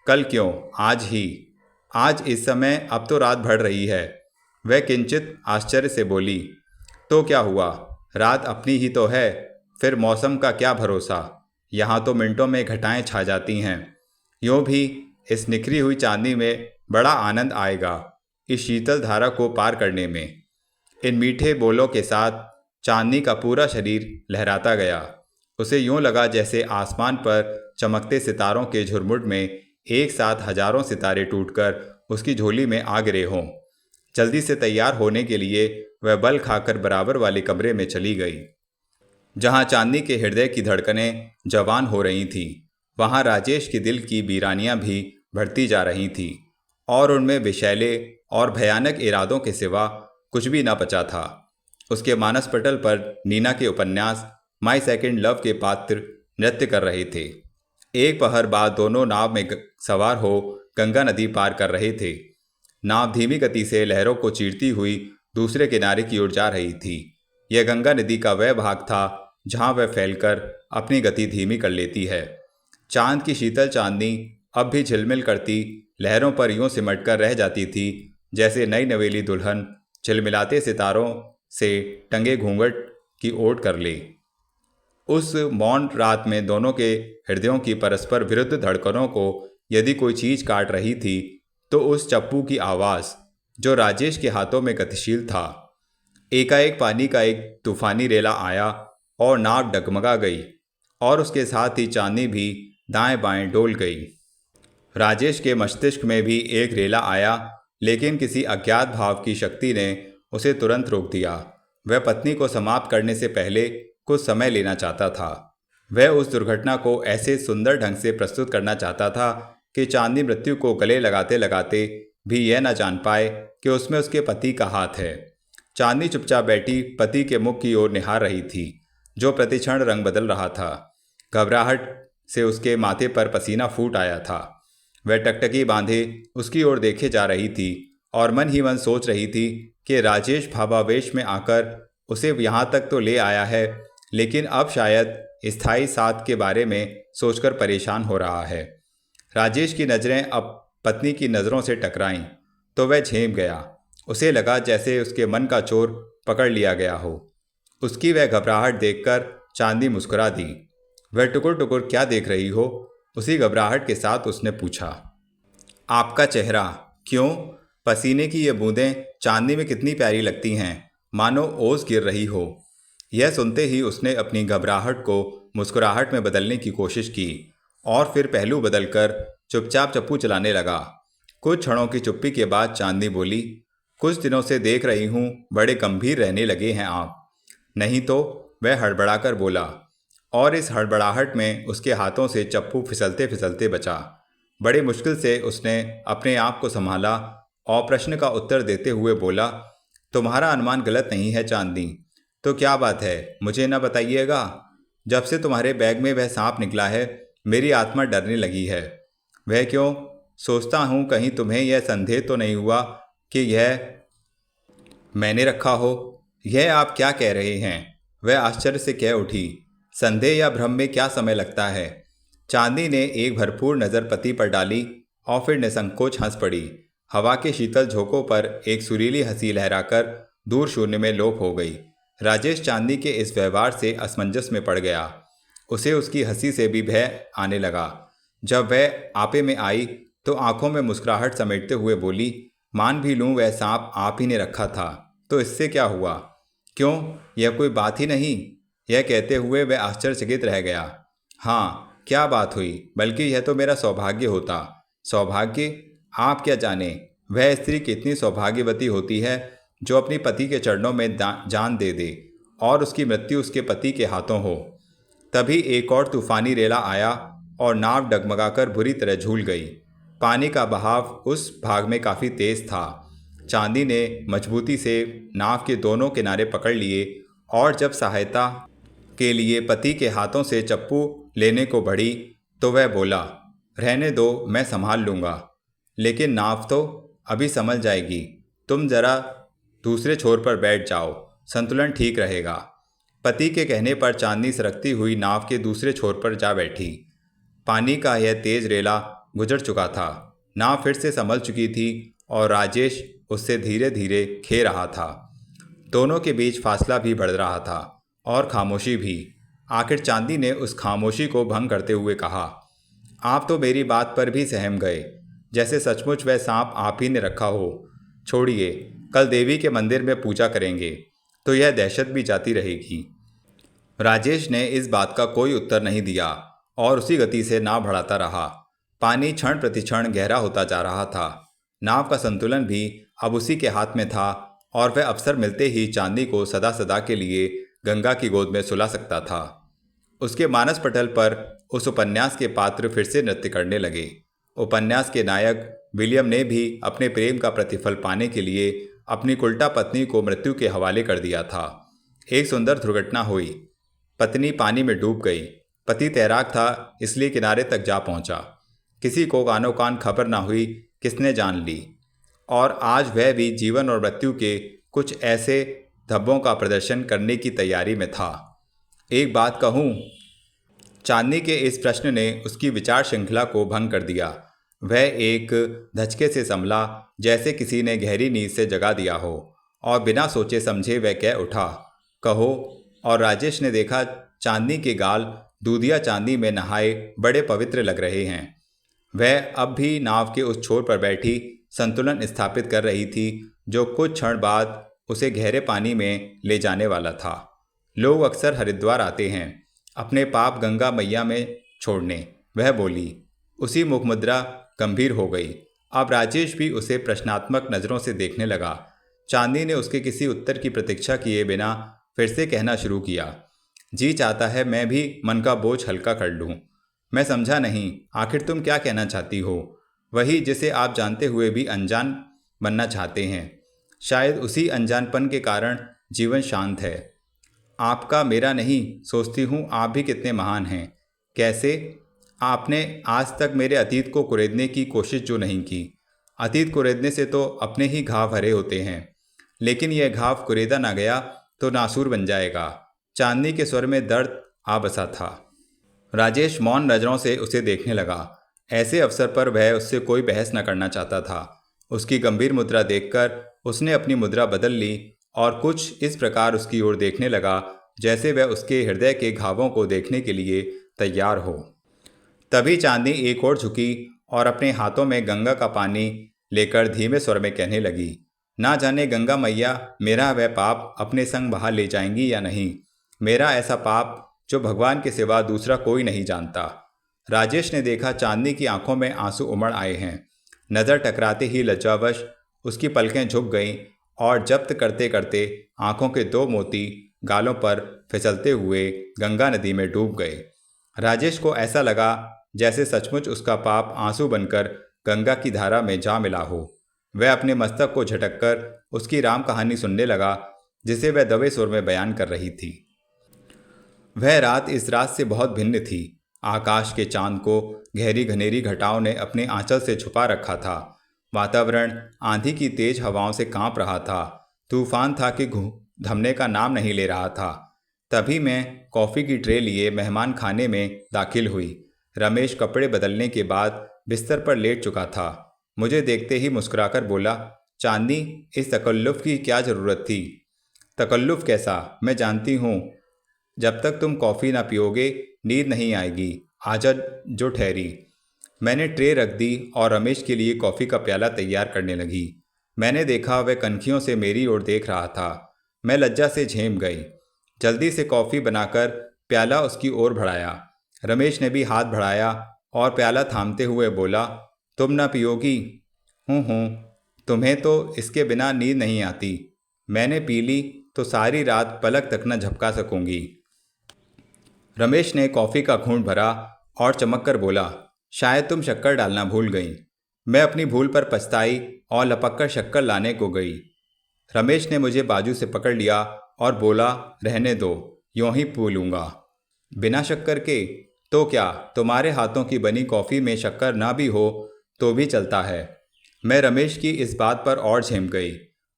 कल क्यों, आज ही। आज इस समय, अब तो रात बढ़ रही है। वह किंचित आश्चर्य से बोली, तो क्या हुआ? रात अपनी ही तो है, फिर मौसम का क्या भरोसा। यहाँ तो मिनटों में घटाएं छा जाती हैं। यूँ भी इस निखरी हुई चांदनी में बड़ा आनंद आएगा, इस शीतल धारा को पार करने में। इन मीठे बोलों के साथ चांदनी का पूरा शरीर लहराता गया। उसे यूँ लगा जैसे आसमान पर चमकते सितारों के झुरमुट में एक साथ हजारों सितारे टूटकर उसकी झोली में आ गिरे हों। जल्दी से तैयार होने के लिए वह बल खाकर बराबर वाले कमरे में चली गई, जहाँ चांदनी के हृदय की धड़कनें जवान हो रही थीं। वहाँ राजेश के दिल की वीरानियाँ भी बढ़ती जा रही थीं और उनमें विषैले और भयानक इरादों के सिवा कुछ भी न बचा था। उसके मानस पटल पर नीना के उपन्यास माई सेकेंड लव के पात्र नृत्य कर रहे थे। एक पहर बाद दोनों नाव में सवार हो गंगा नदी पार कर रहे थे। नाव धीमी गति से लहरों को चीरती हुई दूसरे किनारे की ओर जा रही थी। यह गंगा नदी का वह भाग था जहाँ वह फैलकर अपनी गति धीमी कर लेती है। चांद की शीतल चांदनी अब भी झिलमिल करती लहरों पर यूं सिमटकर रह जाती थी, जैसे नई नवेली दुल्हन झिलमिलाते सितारों से टंगे घूंघट की ओट कर ले। उस मौन रात में दोनों के हृदयों की परस्पर विरुद्ध धड़कनों को यदि कोई चीज काट रही थी तो उस चप्पू की आवाज जो राजेश के हाथों में गतिशील था। एकाएक पानी का एक तूफानी रेला आया और नाव डगमगा गई और उसके साथ ही चांदनी भी दाएं बाएं डोल गई। राजेश के मस्तिष्क में भी एक रेला आया, लेकिन किसी अज्ञात भाव की शक्ति ने उसे तुरंत रोक दिया। वह पत्नी को समाप्त करने से पहले कुछ समय लेना चाहता था। वह उस दुर्घटना को ऐसे सुंदर ढंग से प्रस्तुत करना चाहता था कि चांदनी मृत्यु को गले लगाते लगाते भी यह न जान पाए कि उसमें उसके पति का हाथ है। चांदनी चुपचाप बैठी पति के मुख की ओर निहार रही थी, जो प्रतिक्षण रंग बदल रहा था। घबराहट से उसके माथे पर पसीना फूट आया था। वह टकटकी बांधे उसकी ओर देखे जा रही थी और मन ही मन सोच रही थी कि राजेश भावावेश में आकर उसे यहाँ तक तो ले आया है, लेकिन अब शायद स्थायी साथ के बारे में सोचकर परेशान हो रहा है। राजेश की नज़रें अब पत्नी की नज़रों से टकराईं तो वह झेंप गया। उसे लगा जैसे उसके मन का चोर पकड़ लिया गया हो। उसकी वह घबराहट देखकर चांदनी मुस्कुरा दी। वह टुकुर टुकुर क्या देख रही हो? उसी घबराहट के साथ उसने पूछा। आपका चेहरा। क्यों? पसीने की ये बूंदें चांदनी में कितनी प्यारी लगती हैं, मानो ओस गिर रही हो। यह सुनते ही उसने अपनी घबराहट को मुस्कुराहट में बदलने की कोशिश की और फिर पहलू बदलकर चुपचाप चप्पू चलाने लगा। कुछ क्षणों की चुप्पी के बाद चांदनी बोली, कुछ दिनों से देख रही हूँ बड़े गंभीर रहने लगे हैं आप। नहीं तो, वह हड़बड़ाकर बोला, और इस हड़बड़ाहट में उसके हाथों से चप्पू फिसलते फिसलते बचा। बड़ी मुश्किल से उसने अपने आप को संभाला और प्रश्न का उत्तर देते हुए बोला, तुम्हारा अनुमान गलत नहीं है चांदनी। तो क्या बात है, मुझे न बताइएगा? जब से तुम्हारे बैग में वह सांप निकला है मेरी आत्मा डरने लगी है। वह क्यों? सोचता हूँ कहीं तुम्हें यह संदेह तो नहीं हुआ कि यह मैंने रखा हो। यह आप क्या कह रहे हैं? वह आश्चर्य से कह उठी। संदेह या भ्रम में क्या समय लगता है? चांदनी ने एक भरपूर नज़र पति पर डाली और फिर निसंकोच हंस पड़ी। हवा के शीतल झोंकों पर एक सुरीली हंसी लहराकर दूर शून्य में लोप हो गई। राजेश चांदनी के इस व्यवहार से असमंजस में पड़ गया। उसे उसकी हंसी से भी भय आने लगा। जब वह आपे में आई तो आंखों में मुस्कुराहट समेटते हुए बोली, मान भी लूँ वह सांप आप ही ने रखा था तो इससे क्या हुआ? क्यों, यह कोई बात ही नहीं? यह कहते हुए वह आश्चर्यचकित रह गया। हाँ, क्या बात हुई? बल्कि यह तो मेरा सौभाग्य होता। सौभाग्य? आप क्या जाने वह स्त्री कितनी सौभाग्यवती होती है जो अपनी पति के चरणों में जान दे दे और उसकी मृत्यु उसके पति के हाथों हो। तभी एक और तूफानी रेला आया और नाव डगमगाकर बुरी तरह झूल गई। पानी का बहाव उस भाग में काफ़ी तेज था। चांदी ने मजबूती से नाव के दोनों किनारे पकड़ लिए और जब सहायता के लिए पति के हाथों से चप्पू लेने को बढ़ी तो वह बोला, रहने दो, मैं संभाल लूँगा। लेकिन नाव तो अभी संभल जाएगी। तुम जरा दूसरे छोर पर बैठ जाओ, संतुलन ठीक रहेगा। पति के कहने पर चांदनी सरकती हुई नाव के दूसरे छोर पर जा बैठी। पानी का यह तेज रेला गुजर चुका था। नाव फिर से संभल चुकी थी और राजेश उससे धीरे धीरे खे रहा था। दोनों के बीच फासला भी बढ़ रहा था और खामोशी भी। आखिर चांदी ने उस खामोशी को भंग करते हुए कहा, आप तो मेरी बात पर भी सहम गए, जैसे सचमुच वह सांप आप ही ने रखा हो। छोड़िए, कल देवी के मंदिर में पूजा करेंगे तो यह दहशत भी जाती रहेगी। राजेश ने इस बात का कोई उत्तर नहीं दिया और उसी गति से नाव बढ़ाता रहा। पानी क्षण प्रतिक्षण गहरा होता जा रहा था। नाव का संतुलन भी अब उसी के हाथ में था और वह अवसर मिलते ही चांदी को सदा सदा के लिए गंगा की गोद में सुला सकता था। उसके मानस पटल पर उस उपन्यास के पात्र फिर से नृत्य करने लगे। उपन्यास के नायक विलियम ने भी अपने प्रेम का प्रतिफल पाने के लिए अपनी कुल्टा पत्नी को मृत्यु के हवाले कर दिया था। एक सुंदर दुर्घटना हुई। पत्नी पानी में डूब गई। पति तैराक था, इसलिए किनारे तक जा पहुंचा। किसी को कानो कान खबर ना हुई, किसने जान ली। और आज वह भी जीवन और मृत्यु के कुछ ऐसे धब्बों का प्रदर्शन करने की तैयारी में था। एक बात कहूँ? चांदनी के इस प्रश्न ने उसकी विचार श्रृंखला को भंग कर दिया। वह एक धचके से संभला, जैसे किसी ने गहरी नींद से जगा दिया हो, और बिना सोचे समझे वह कह उठा, कहो। और राजेश ने देखा चांदनी के गाल दूधिया चांदी में नहाए बड़े पवित्र लग रहे हैं। वह अब भी नाव के उस छोर पर बैठी संतुलन स्थापित कर रही थी जो कुछ क्षण बाद उसे गहरे पानी में ले जाने वाला था। लोग अक्सर हरिद्वार आते हैं अपने पाप गंगा मैया में छोड़ने, वह बोली। उसी मुखमुद्रा गंभीर हो गई। अब राजेश भी उसे प्रश्नात्मक नज़रों से देखने लगा। चांदी ने उसके किसी उत्तर की प्रतीक्षा किए बिना फिर से कहना शुरू किया। जी चाहता है मैं भी मन का बोझ हल्का कर लूं। मैं समझा नहीं, आखिर तुम क्या कहना चाहती हो? वही जिसे आप जानते हुए भी अनजान बनना चाहते हैं। शायद उसी अनजानपन के कारण जीवन शांत है। आपका मेरा नहीं, सोचती हूँ आप भी कितने महान हैं। कैसे? आपने आज तक मेरे अतीत को कुरेदने की कोशिश जो नहीं की। अतीत कुरेदने से तो अपने ही घाव हरे होते हैं, लेकिन यह घाव कुरेदा ना गया तो नासूर बन जाएगा। चांदनी के स्वर में दर्द आ बसा था। राजेश मौन नजरों से उसे देखने लगा। ऐसे अवसर पर वह उससे कोई बहस न करना चाहता था। उसकी गंभीर मुद्रा देखकर उसने अपनी मुद्रा बदल ली और कुछ इस प्रकार उसकी ओर देखने लगा जैसे वह उसके हृदय के घावों को देखने के लिए तैयार हो। तभी चांदनी एक ओर झुकी और अपने हाथों में गंगा का पानी लेकर धीमे स्वर में कहने लगी, ना जाने गंगा मैया मेरा वह पाप अपने संग बहा ले जाएंगी या नहीं। मेरा ऐसा पाप जो भगवान के सिवा दूसरा कोई नहीं जानता। राजेश ने देखा चांदनी की आंखों में आंसू उमड़ आए हैं। नज़र टकराते ही लज्जावश उसकी पलकें झुक गईं और जब्त करते करते आंखों के दो मोती गालों पर फिसलते हुए गंगा नदी में डूब गए। राजेश को ऐसा लगा जैसे सचमुच उसका पाप आंसू बनकर गंगा की धारा में जा मिला हो। वह अपने मस्तक को झटककर उसकी राम कहानी सुनने लगा जिसे वह दबे सुर में बयान कर रही थी। वह रात इस रात से बहुत भिन्न थी। आकाश के चांद को गहरी घनेरी घटाओं ने अपने आंचल से छुपा रखा था। वातावरण आंधी की तेज हवाओं से कांप रहा था। तूफान था कि थमने का नाम नहीं ले रहा था। तभी मैं कॉफ़ी की ट्रे लिए मेहमान खाने में दाखिल हुई। रमेश कपड़े बदलने के बाद बिस्तर पर लेट चुका था। मुझे देखते ही मुस्कुराकर बोला, चांदनी, इस तकल्लुफ़ की क्या ज़रूरत थी? तकल्लुफ़ कैसा? मैं जानती हूँ जब तक तुम कॉफ़ी ना पियोगे नींद नहीं आएगी। आजा जो ठहरी। मैंने ट्रे रख दी और रमेश के लिए कॉफ़ी का प्याला तैयार करने लगी। मैंने देखा वह कनखियों से मेरी ओर देख रहा था। मैं लज्जा से झेम गई। जल्दी से कॉफ़ी बनाकर प्याला उसकी ओर बढ़ाया। रमेश ने भी हाथ बढ़ाया और प्याला थामते हुए बोला, तुम ना पियोगी? हूँ, तुम्हें तो इसके बिना नींद नहीं आती। मैंने पी ली तो सारी रात पलक तक न झपका सकूंगी। रमेश ने कॉफ़ी का घूंट भरा और चमक कर बोला, शायद तुम शक्कर डालना भूल गई। मैं अपनी भूल पर पछताई और लपक कर शक्कर लाने को गई। रमेश ने मुझे बाजू से पकड़ लिया और बोला, रहने दो, यूं ही पी लूँगा। बिना शक्कर के? तो क्या तुम्हारे हाथों की बनी कॉफ़ी में शक्कर ना भी हो तो भी चलता है। मैं रमेश की इस बात पर और झेम गई।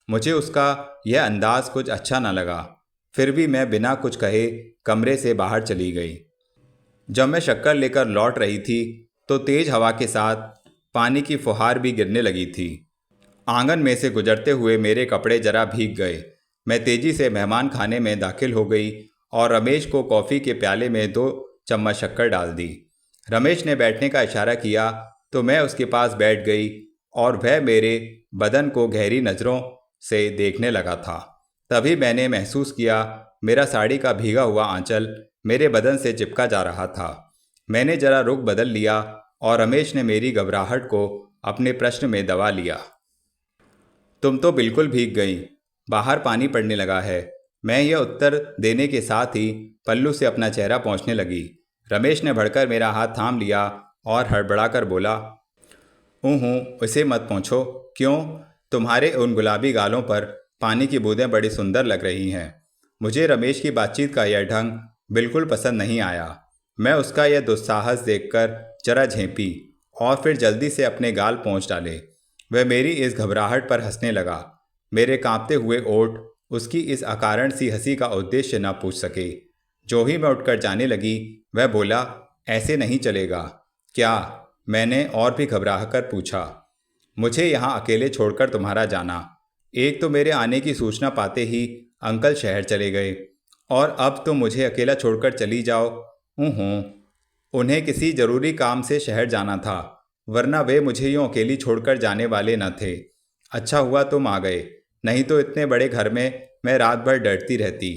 मुझे उसका यह अंदाज कुछ अच्छा न लगा। फिर भी मैं बिना कुछ कहे कमरे से बाहर चली गई। जब मैं शक्कर लेकर लौट रही थी तो तेज हवा के साथ पानी की फुहार भी गिरने लगी थी। आंगन में से गुजरते हुए मेरे कपड़े जरा भीग गए। मैं तेजी से मेहमान खाने में दाखिल हो गई और रमेश को कॉफ़ी के प्याले में 2 चम्मच शक्कर डाल दी। रमेश ने बैठने का इशारा किया तो मैं उसके पास बैठ गई और वह मेरे बदन को गहरी नज़रों से देखने लगा था। तभी मैंने महसूस किया मेरा साड़ी का भीगा हुआ आंचल मेरे बदन से चिपका जा रहा था। मैंने जरा रुख बदल लिया और रमेश ने मेरी घबराहट को अपने प्रश्न में दबा लिया। तुम तो बिल्कुल भीग गई, बाहर पानी पड़ने लगा है। मैं यह उत्तर देने के साथ ही पल्लू से अपना चेहरा पोंछने लगी। रमेश ने भड़कर मेरा हाथ थाम लिया और हड़बड़ाकर बोला, उसे मत पोंछो। क्यों? तुम्हारे उन गुलाबी गालों पर पानी की बूंदें बड़ी सुंदर लग रही हैं। मुझे रमेश की बातचीत का यह ढंग बिल्कुल पसंद नहीं आया। मैं उसका यह दुस्साहस देखकर जरा झेंपी और फिर जल्दी से अपने गाल पोंछ डाले। वह मेरी इस घबराहट पर हंसने लगा। मेरे कांपते हुए ओठ उसकी इस अकारण सी हंसी का उद्देश्य न पूछ सके। जो ही मैं उठकर जाने लगी वह बोला, ऐसे नहीं चलेगा। क्या? मैंने और भी घबराकर पूछा। मुझे यहाँ अकेले छोड़कर तुम्हारा जाना। एक तो मेरे आने की सूचना पाते ही अंकल शहर चले गए और अब तो मुझे अकेला छोड़कर चली जाओ। उन्हें किसी ज़रूरी काम से शहर जाना था। वरना वे मुझे यूं अकेली छोड़कर जाने वाले न थे। अच्छा हुआ तुम आ गए, नहीं तो इतने बड़े घर में मैं रात भर डरती रहती।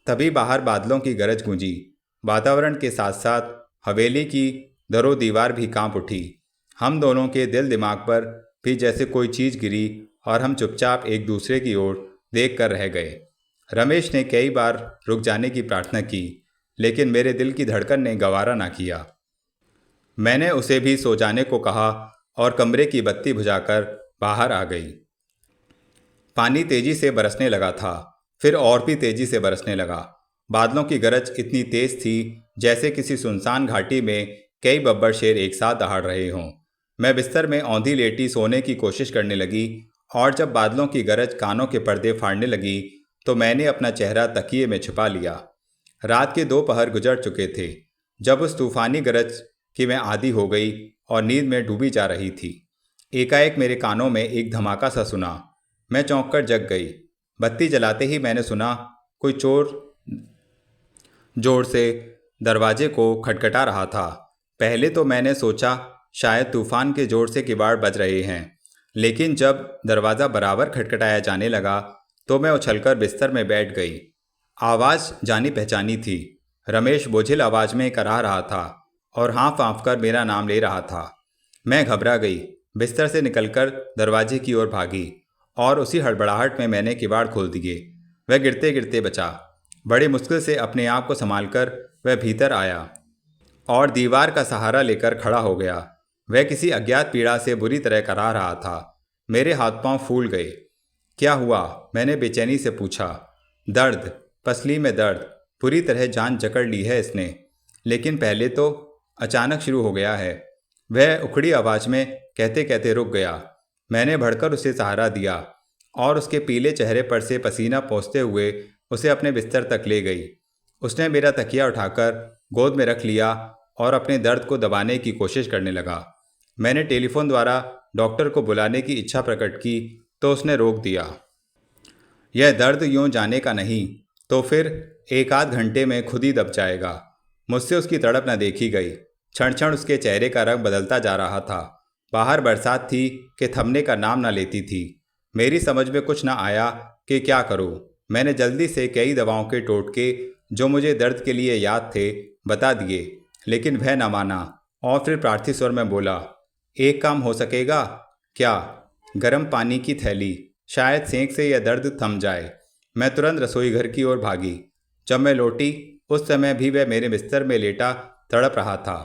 तभी बाहर बादलों की गरज गूंजी। वातावरण के साथ साथ हवेली की दरो दीवार भी कांप उठी। हम दोनों के दिल दिमाग पर भी जैसे कोई चीज़ गिरी और हम चुपचाप एक दूसरे की ओर देख कर रह गए। रमेश ने कई बार रुक जाने की प्रार्थना की, लेकिन मेरे दिल की धड़कन ने गवारा ना किया। मैंने उसे भी सो जाने को कहा और कमरे की बत्ती बुझाकर बाहर आ गई। पानी तेजी से बरसने लगा था, फिर और भी तेजी से बरसने लगा। बादलों की गरज इतनी तेज थी जैसे किसी सुनसान घाटी में कई बब्बर शेर एक साथ दहाड़ रहे हों। मैं बिस्तर में औंधी लेटी सोने की कोशिश करने लगी और जब बादलों की गरज कानों के पर्दे फाड़ने लगी तो मैंने अपना चेहरा तकिए में छिपा लिया। रात के 2 पहर गुजर चुके थे जब उस तूफानी गरज की मैं आदी हो गई और नींद में डूबी जा रही थी। एकाएक मेरे कानों में एक धमाका सा सुना। मैं चौंक कर जग गई। बत्ती जलाते ही मैंने सुना कोई चोर जोर से दरवाजे को खटखटा रहा था। पहले तो मैंने सोचा शायद तूफान के जोर से किवाड़ बज रहे हैं, लेकिन जब दरवाज़ा बराबर खटखटाया जाने लगा तो मैं उछलकर बिस्तर में बैठ गई। आवाज़ जानी पहचानी थी। रमेश बोझिल आवाज़ में कराह रहा था और हाँफ हाँफ कर मेरा नाम ले रहा था। मैं घबरा गई, बिस्तर से निकलकर दरवाजे की ओर भागी और उसी हड़बड़ाहट में मैंने किवाड़ खोल दिए। वह गिरते गिरते बचा। बड़ी मुश्किल से अपने आप को संभालकर वह भीतर आया और दीवार का सहारा लेकर खड़ा हो गया। वह किसी अज्ञात पीड़ा से बुरी तरह कराह रहा था। मेरे हाथ पांव फूल गए। क्या हुआ? मैंने बेचैनी से पूछा। दर्द, पसली में दर्द, पूरी तरह जान जकड़ ली है इसने, लेकिन पहले तो अचानक शुरू हो गया है। वह उखड़ी आवाज़ में कहते कहते रुक गया। मैंने बढ़कर उसे सहारा दिया और उसके पीले चेहरे पर से पसीना पोंछते हुए उसे अपने बिस्तर तक ले गई। उसने मेरा तकिया उठाकर गोद में रख लिया और अपने दर्द को दबाने की कोशिश करने लगा। मैंने टेलीफोन द्वारा डॉक्टर को बुलाने की इच्छा प्रकट की तो उसने रोक दिया। यह दर्द यूं जाने का नहीं तो फिर 1 आध घंटे में खुद ही दब जाएगा। मुझसे उसकी तड़प न देखी गई। क्षण क्षण उसके चेहरे का रंग बदलता जा रहा था। बाहर बरसात थी कि थमने का नाम न लेती थी। मेरी समझ में कुछ न आया कि क्या करूं। मैंने जल्दी से कई दवाओं के टोटके जो मुझे दर्द के लिए याद थे बता दिए, लेकिन वह न माना और फिर प्रार्थी स्वर में बोला, एक काम हो सकेगा क्या? गर्म पानी की थैली, शायद सेंक से यह दर्द थम जाए। मैं तुरंत रसोई घर की ओर भागी। जब मैं लौटी उस समय भी वह मेरे बिस्तर में लेटा तड़प रहा था।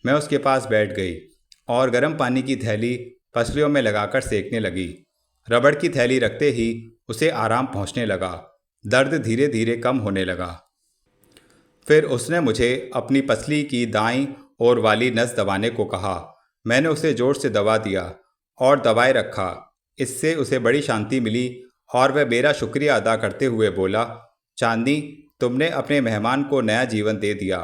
मैं उसके पास बैठ गई और गर्म पानी की थैली पसलियों में लगाकर सेकने लगी। रबड़ की थैली रखते ही उसे आराम पहुंचने लगा। दर्द धीरे धीरे कम होने लगा। फिर उसने मुझे अपनी पसली की दाईं ओर वाली नस दबाने को कहा। मैंने उसे जोर से दबा दिया और दबाए रखा। इससे उसे बड़ी शांति मिली और वह मेरा शुक्रिया अदा करते हुए बोला, चांदी, तुमने अपने मेहमान को नया जीवन दे दिया।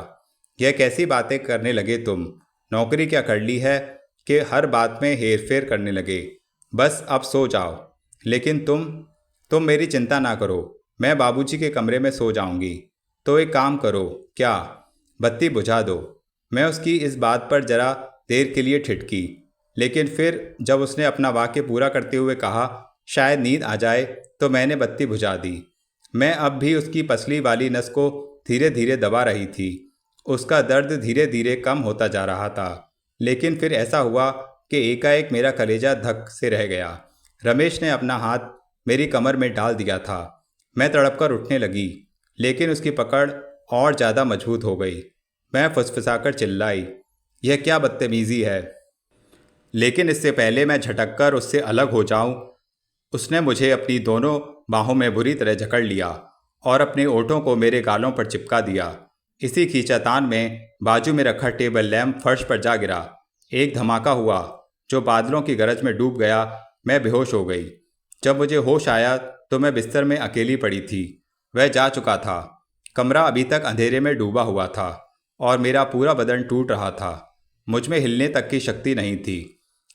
यह कैसी बातें करने लगे तुम? नौकरी क्या कर ली है कि हर बात में हेरफेर करने लगे? बस अब सो जाओ। लेकिन तुम मेरी चिंता ना करो, मैं बाबूजी के कमरे में सो जाऊंगी। तो एक काम करो, क्या बत्ती बुझा दो। मैं उसकी इस बात पर जरा देर के लिए ठिठकी, लेकिन फिर जब उसने अपना वाक्य पूरा करते हुए कहा शायद नींद आ जाए तो मैंने बत्ती बुझा दी। मैं अब भी उसकी पसली वाली नस को धीरे धीरे दबा रही थी। उसका दर्द धीरे धीरे कम होता जा रहा था, लेकिन फिर ऐसा हुआ कि एकाएक मेरा कलेजा धक से रह गया। रमेश ने अपना हाथ मेरी कमर में डाल दिया था। मैं तड़पकर उठने लगी, लेकिन उसकी पकड़ और ज़्यादा मजबूत हो गई। मैं फुसफुसाकर चिल्लाई, यह क्या बदतमीज़ी है? लेकिन इससे पहले मैं झटककर उससे अलग हो जाऊं, उसने मुझे अपनी दोनों बाहों में बुरी तरह जकड़ लिया और अपने ओठों को मेरे गालों पर चिपका दिया। इसी खींचातान में बाजू में रखा टेबल लैंप फर्श पर जा गिरा। एक धमाका हुआ जो बादलों की गरज में डूब गया। मैं बेहोश हो गई। जब मुझे होश आया तो मैं बिस्तर में अकेली पड़ी थी। वह जा चुका था। कमरा अभी तक अंधेरे में डूबा हुआ था और मेरा पूरा बदन टूट रहा था। मुझ में हिलने तक की शक्ति नहीं थी।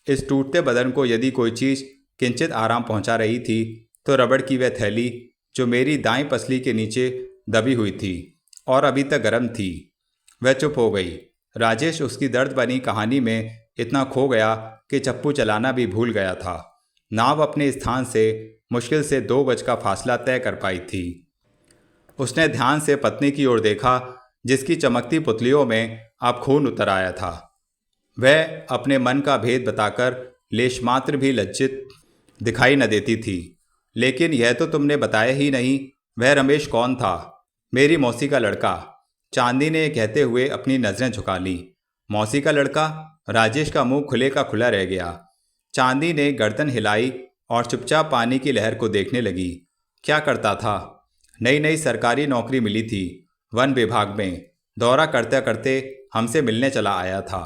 इस टूटते बदन को यदि कोई चीज़ किंचित आराम पहुंचा रही थी तो रबड़ की वह थैली जो मेरी दाईं पसली के नीचे दबी हुई थी और अभी तक गर्म थी। वह चुप हो गई। राजेश उसकी दर्द बनी कहानी में इतना खो गया कि चप्पू चलाना भी भूल गया था। नाव अपने स्थान से मुश्किल से 2 गज का फासला तय कर पाई थी। उसने ध्यान से पत्नी की ओर देखा, जिसकी चमकती पुतलियों में अब खून उतर आया था। वह अपने मन का भेद बताकर लेश मात्र भी लज्जित दिखाई न देती थी। लेकिन यह तो तुमने बताया ही नहीं, वह रमेश कौन था? मेरी मौसी का लड़का, चांदी ने कहते हुए अपनी नज़रें झुका ली। मौसी का लड़का? राजेश का मुंह खुले का खुला रह गया। चांदी ने गर्दन हिलाई और चुपचाप पानी की लहर को देखने लगी। क्या करता था? नई नई सरकारी नौकरी मिली थी, वन विभाग में। दौरा करते करते हमसे मिलने चला आया था।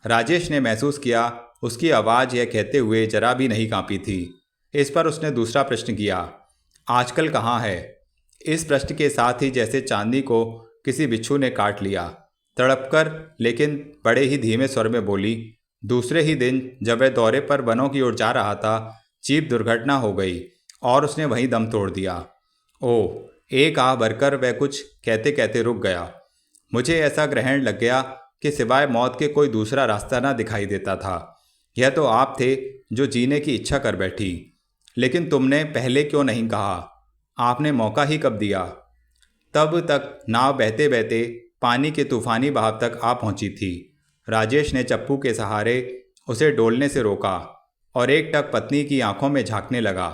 राजेश ने महसूस किया उसकी आवाज़ यह कहते हुए जरा भी नहीं कांपी थी। इस पर उसने दूसरा प्रश्न किया, आजकल कहाँ है? इस प्रश्न के साथ ही जैसे चांदी को किसी बिच्छू ने काट लिया। तड़पकर लेकिन बड़े ही धीमे स्वर में बोली, दूसरे ही दिन जब वह दौरे पर वनों की ओर जा रहा था, जीप दुर्घटना हो गई और उसने वहीं दम तोड़ दिया। ओह! एक आह भरकर वह कुछ कहते कहते रुक गया। मुझे ऐसा ग्रहण लग गया कि सिवाय मौत के कोई दूसरा रास्ता ना दिखाई देता था। यह तो आप थे जो जीने की इच्छा कर बैठी। लेकिन तुमने पहले क्यों नहीं कहा? आपने मौका ही कब दिया? तब तक नाव बहते बहते पानी के तूफानी बहाव तक आ पहुंची थी। राजेश ने चप्पू के सहारे उसे डोलने से रोका और एक टक पत्नी की आंखों में झांकने लगा।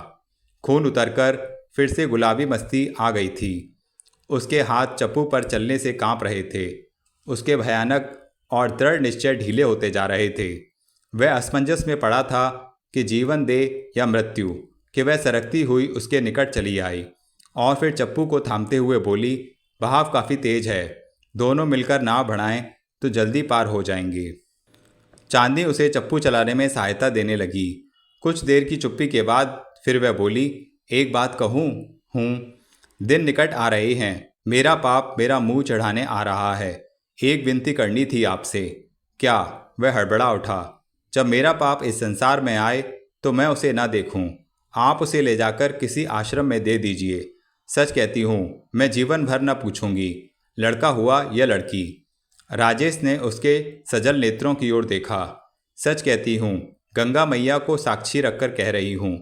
खून उतरकर फिर से गुलाबी मस्ती आ गई थी। उसके हाथ चप्पू पर चलने से कांप रहे थे। उसके भयानक और दृढ़ निश्चय ढीले होते जा रहे थे। वह असमंजस में पड़ा था कि जीवन दे या मृत्यु, कि वह सरकती हुई उसके निकट चली आई और फिर चप्पू को थामते हुए बोली, बहाव काफ़ी तेज है, दोनों मिलकर नाव बढ़ाएं तो जल्दी पार हो जाएंगे। चांदी उसे चप्पू चलाने में सहायता देने लगी। कुछ देर की चुप्पी के बाद फिर वह बोली, एक बात कहूँ? दिन निकट आ रहे हैं। मेरा पाप मेरा मुंह चढ़ाने आ रहा है। एक विनती करनी थी आपसे। क्या? वह हड़बड़ा उठा। जब मेरा पाप इस संसार में आए तो मैं उसे ना देखूं। आप उसे ले जाकर किसी आश्रम में दे दीजिए। सच कहती हूँ, मैं जीवन भर न पूछूंगी, लड़का हुआ या लड़की। राजेश ने उसके सजल नेत्रों की ओर देखा। सच कहती हूँ, गंगा मैया को साक्षी रखकर कह रही हूँ।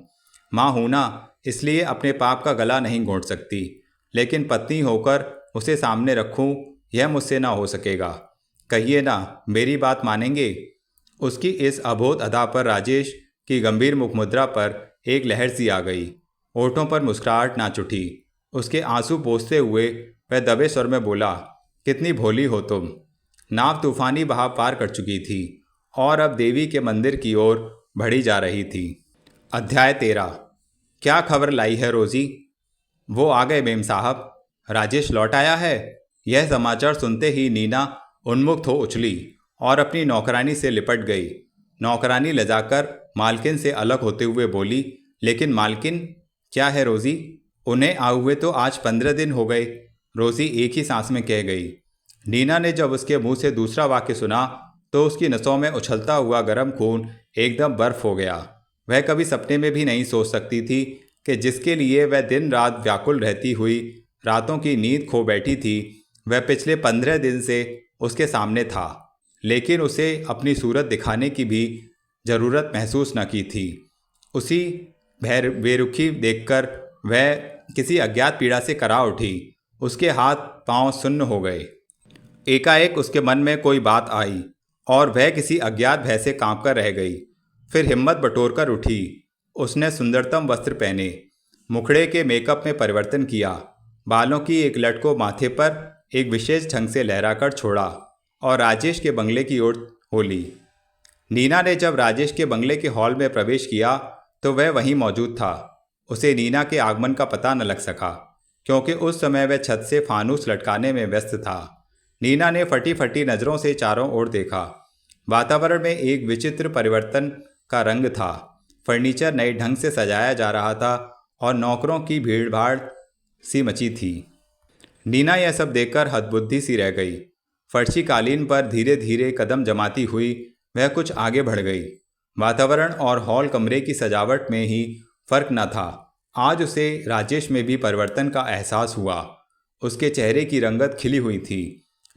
माँ हूँ ना, इसलिए अपने पाप का गला नहीं घोंट सकती, लेकिन पत्नी होकर उसे सामने रखूं, यह मुझसे ना हो सकेगा। कहिए ना, मेरी बात मानेंगे? उसकी इस अबोध अदा पर राजेश की गंभीर मुखमुद्रा पर एक लहर सी आ गई। होठों पर मुस्कुराहट नाच उठी। उसके आंसू पोंछते हुए वह दबे स्वर में बोला, कितनी भोली हो तुम। नाव तूफानी बहाव पार कर चुकी थी और अब देवी के मंदिर की ओर बढ़ी जा रही थी। अध्याय 13। क्या खबर लाई है रोजी? वो आ गए मेम साहब। राजेश लौट आया है? यह समाचार सुनते ही नीना उन्मुक्त हो उछली और अपनी नौकरानी से लिपट गई। नौकरानी लजाकर मालकिन से अलग होते हुए बोली, लेकिन मालकिन? क्या है रोजी? उन्हें आए हुए तो आज 15 दिन हो गए, रोजी एक ही सांस में कह गई। नीना ने जब उसके मुंह से दूसरा वाक्य सुना तो उसकी नसों में उछलता हुआ गर्म खून एकदम बर्फ हो गया। वह कभी सपने में भी नहीं सोच सकती थी कि जिसके लिए वह दिन रात व्याकुल रहती हुई रातों की नींद खो बैठी थी, वह पिछले 15 दिन से उसके सामने था, लेकिन उसे अपनी सूरत दिखाने की भी ज़रूरत महसूस न की थी। उसी बेरुखी देखकर वह किसी अज्ञात पीड़ा से करा उठी। उसके हाथ पांव सुन्न हो गए। एकाएक उसके मन में कोई बात आई और वह किसी अज्ञात भय से कांपकर रह गई। फिर हिम्मत बटोरकर उठी। उसने सुंदरतम वस्त्र पहने, मुखड़े के मेकअप में परिवर्तन किया, बालों की एक लट को माथे पर एक विशेष ढंग से लहराकर छोड़ा और राजेश के बंगले की ओर हो ली। नीना ने जब राजेश के बंगले के हॉल में प्रवेश किया तो वह वहीं मौजूद था। उसे नीना के आगमन का पता न लग सका क्योंकि उस समय वह छत से फानूस लटकाने में व्यस्त था। नीना ने फटी फटी नज़रों से चारों ओर देखा। वातावरण में एक विचित्र परिवर्तन का रंग था। फर्नीचर नए ढंग से सजाया जा रहा था और नौकरों की भीड़भाड़ सी मची थी। नीना यह सब देखकर हतबुद्धि सी रह गई। फर्शी कालीन पर धीरे धीरे कदम जमाती हुई वह कुछ आगे बढ़ गई। वातावरण और हॉल कमरे की सजावट में ही फर्क न था। आज उसे राजेश में भी परिवर्तन का एहसास हुआ। उसके चेहरे की रंगत खिली हुई थी।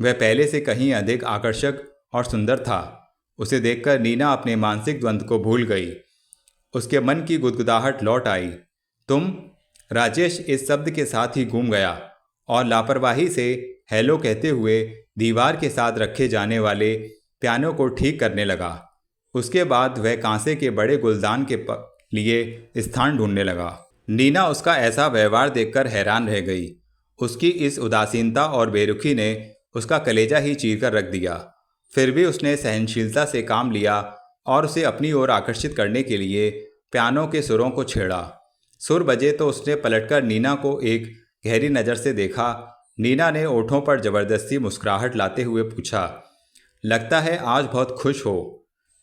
वह पहले से कहीं अधिक आकर्षक और सुंदर था। उसे देखकर नीना अपने मानसिक द्वंद्व को भूल गई। उसके मन की गुदगुदाहट लौट आई। तुम? राजेश इस शब्द के साथ ही गूंग गया और लापरवाही से हेलो कहते हुए दीवार के साथ रखे जाने वाले पियानो को ठीक करने लगा। उसके बाद वह कांसे के बड़े गुलदान के लिए स्थान ढूंढने लगा। नीना उसका ऐसा व्यवहार देखकर हैरान रह गई। उसकी इस उदासीनता और बेरुखी ने उसका कलेजा ही चीर कर रख दिया। फिर भी उसने सहनशीलता से काम लिया और उसे अपनी ओर आकर्षित करने के लिए पियानो के सुरों को छेड़ा। सुर बजे तो उसने पलटकर नीना को एक गहरी नज़र से देखा। नीना ने ओठों पर जबरदस्ती मुस्कुराहट लाते हुए पूछा, लगता है आज बहुत खुश हो।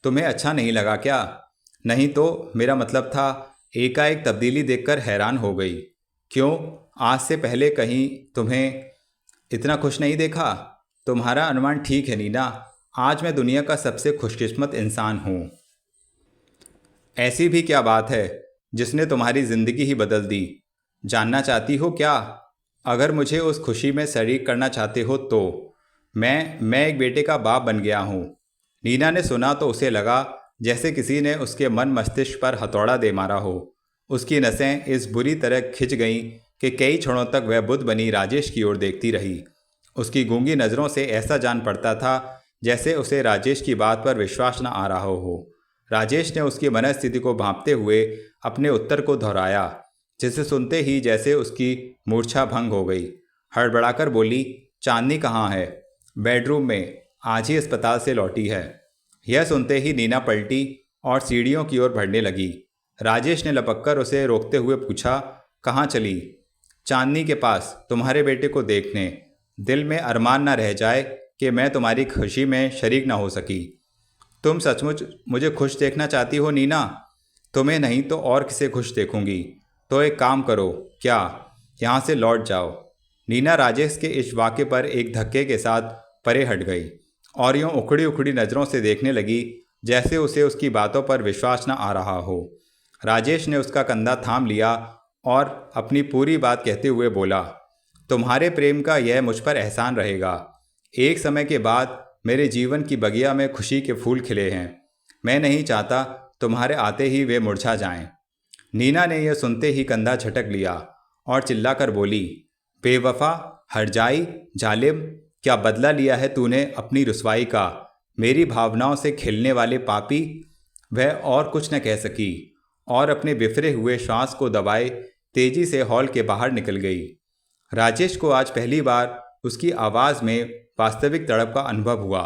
तुम्हें अच्छा नहीं लगा क्या? नहीं तो मेरा मतलब था। एकाएक तब्दीली देखकर हैरान हो गई। क्यों? आज से पहले कहीं तुम्हें इतना खुश नहीं देखा। तुम्हारा अनुमान ठीक है नीना, आज मैं दुनिया का सबसे खुशकिस्मत इंसान हूँ। ऐसी भी क्या बात है जिसने तुम्हारी ज़िंदगी ही बदल दी? जानना चाहती हो क्या? अगर मुझे उस खुशी में शरीक करना चाहते हो तो मैं एक बेटे का बाप बन गया हूँ। नीना ने सुना तो उसे लगा जैसे किसी ने उसके मन मस्तिष्क पर हथौड़ा दे मारा हो। उसकी नसें इस बुरी तरह खिंच गईं कि कई क्षणों तक वह बुद्ध बनी राजेश की ओर देखती रही। उसकी गूंगी नज़रों से ऐसा जान पड़ता था जैसे उसे राजेश की बात पर विश्वास न आ रहा हो। राजेश ने उसकी मनस्थिति को भांपते हुए अपने उत्तर को दोहराया, जिसे सुनते ही जैसे उसकी मूर्छा भंग हो गई। हड़बड़ाकर बोली, चांदनी कहाँ है? बेडरूम में, आज ही अस्पताल से लौटी है। यह सुनते ही नीना पलटी और सीढ़ियों की ओर बढ़ने लगी। राजेश ने लपककर उसे रोकते हुए पूछा, कहाँ चली? चांदनी के पास, तुम्हारे बेटे को देखने। दिल में अरमान न रह जाए कि मैं तुम्हारी खुशी में शरीक न हो सकी। तुम सचमुच मुझे खुश देखना चाहती हो नीना? तुम्हें नहीं तो और किसे खुश देखूंगी। तो एक काम करो, क्या यहाँ से लौट जाओ। नीना राजेश के इस वाक्य पर एक धक्के के साथ परे हट गई और यूँ उखड़ी उखड़ी नज़रों से देखने लगी जैसे उसे उसकी बातों पर विश्वास न आ रहा हो। राजेश ने उसका कंधा थाम लिया और अपनी पूरी बात कहते हुए बोला, तुम्हारे प्रेम का यह मुझ पर एहसान रहेगा। एक समय के बाद मेरे जीवन की बगिया में खुशी के फूल खिले हैं। मैं नहीं चाहता तुम्हारे आते ही वे मुरझा जाएं। नीना ने यह सुनते ही कंधा झटक लिया और चिल्लाकर बोली, बेवफा, हरजाई, जालिम, क्या बदला लिया है तूने अपनी रुसवाई का? मेरी भावनाओं से खेलने वाले पापी। वह और कुछ न कह सकी और अपने बिफरे हुए श्वास को दबाए तेजी से हॉल के बाहर निकल गई। राजेश को आज पहली बार उसकी आवाज़ में वास्तविक तड़प का अनुभव हुआ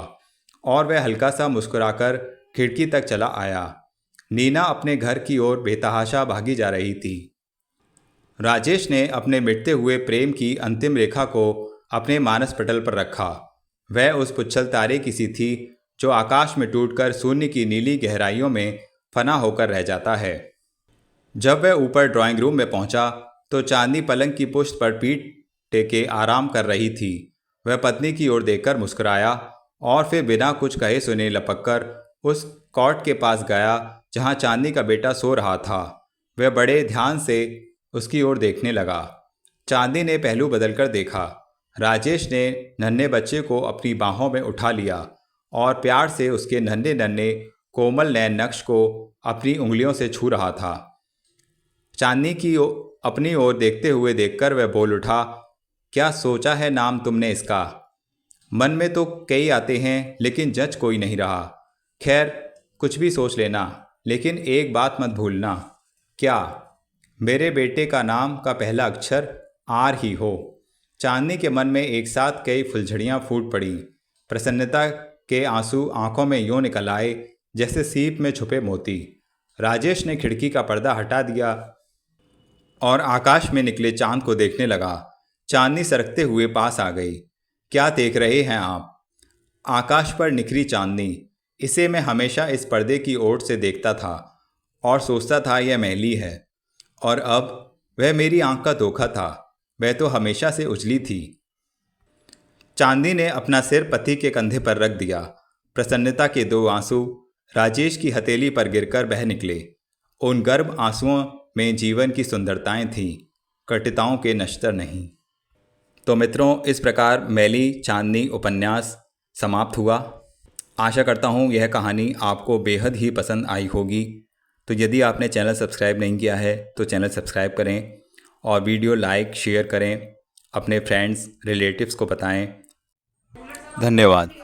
और वह हल्का सा मुस्कुराकर खिड़की तक चला आया। नीना अपने घर की ओर बेतहाशा भागी जा रही थी। राजेश ने अपने मिटते हुए प्रेम की अंतिम रेखा को अपने मानस पटल पर रखा। वह उस पुच्छल तारे की सी थी जो आकाश में टूटकर शून्य की नीली गहराइयों में फना होकर रह जाता है। जब वह ऊपर ड्राइंग रूम में पहुंचा तो चांदनी पलंग की पुष्ट पर पीठ टेके आराम कर रही थी। वह पत्नी की ओर देखकर मुस्कुराया और फिर बिना कुछ कहे सुने लपककर उस कॉट के पास गया जहां चांदनी का बेटा सो रहा था। वह बड़े ध्यान से उसकी ओर देखने लगा। चांदनी ने पहलू बदलकर देखा। राजेश ने नन्हे बच्चे को अपनी बाहों में उठा लिया और प्यार से उसके नन्हे नन्हे कोमल नयन नक्श को अपनी उंगलियों से छू रहा था। चांदनी की अपनी ओर देखते हुए देखकर वह बोल उठा, क्या सोचा है नाम तुमने इसका? मन में तो कई आते हैं लेकिन जज कोई नहीं रहा। खैर, कुछ भी सोच लेना, लेकिन एक बात मत भूलना। क्या? मेरे बेटे का नाम का पहला अक्षर आर ही हो। चांदनी के मन में एक साथ कई फुलझड़ियाँ फूट पड़ी। प्रसन्नता के आंसू आंखों में यूं निकल आए जैसे सीप में छुपे मोती। राजेश ने खिड़की का पर्दा हटा दिया और आकाश में निकले चांद को देखने लगा। चांदनी सरकते हुए पास आ गई। क्या देख रहे हैं आप? आकाश पर निखरी चांदनी। इसे मैं हमेशा इस पर्दे की ओर से देखता था और सोचता था यह मैली है, और अब वह मेरी आंख का धोखा था। वह तो हमेशा से उजली थी। चांदनी ने अपना सिर पति के कंधे पर रख दिया। प्रसन्नता के दो आंसू राजेश की हथेली पर गिरकर बह निकले। उन गर्म आंसुओं में जीवन की सुंदरताएं थीं, कटुताओं के नश्तर नहीं। तो मित्रों, इस प्रकार मैली चांदनी उपन्यास समाप्त हुआ। आशा करता हूँ यह कहानी आपको बेहद ही पसंद आई होगी। तो यदि आपने चैनल सब्सक्राइब नहीं किया है तो चैनल सब्सक्राइब करें और वीडियो लाइक शेयर करें, अपने फ्रेंड्स रिलेटिव्स को बताएं। धन्यवाद।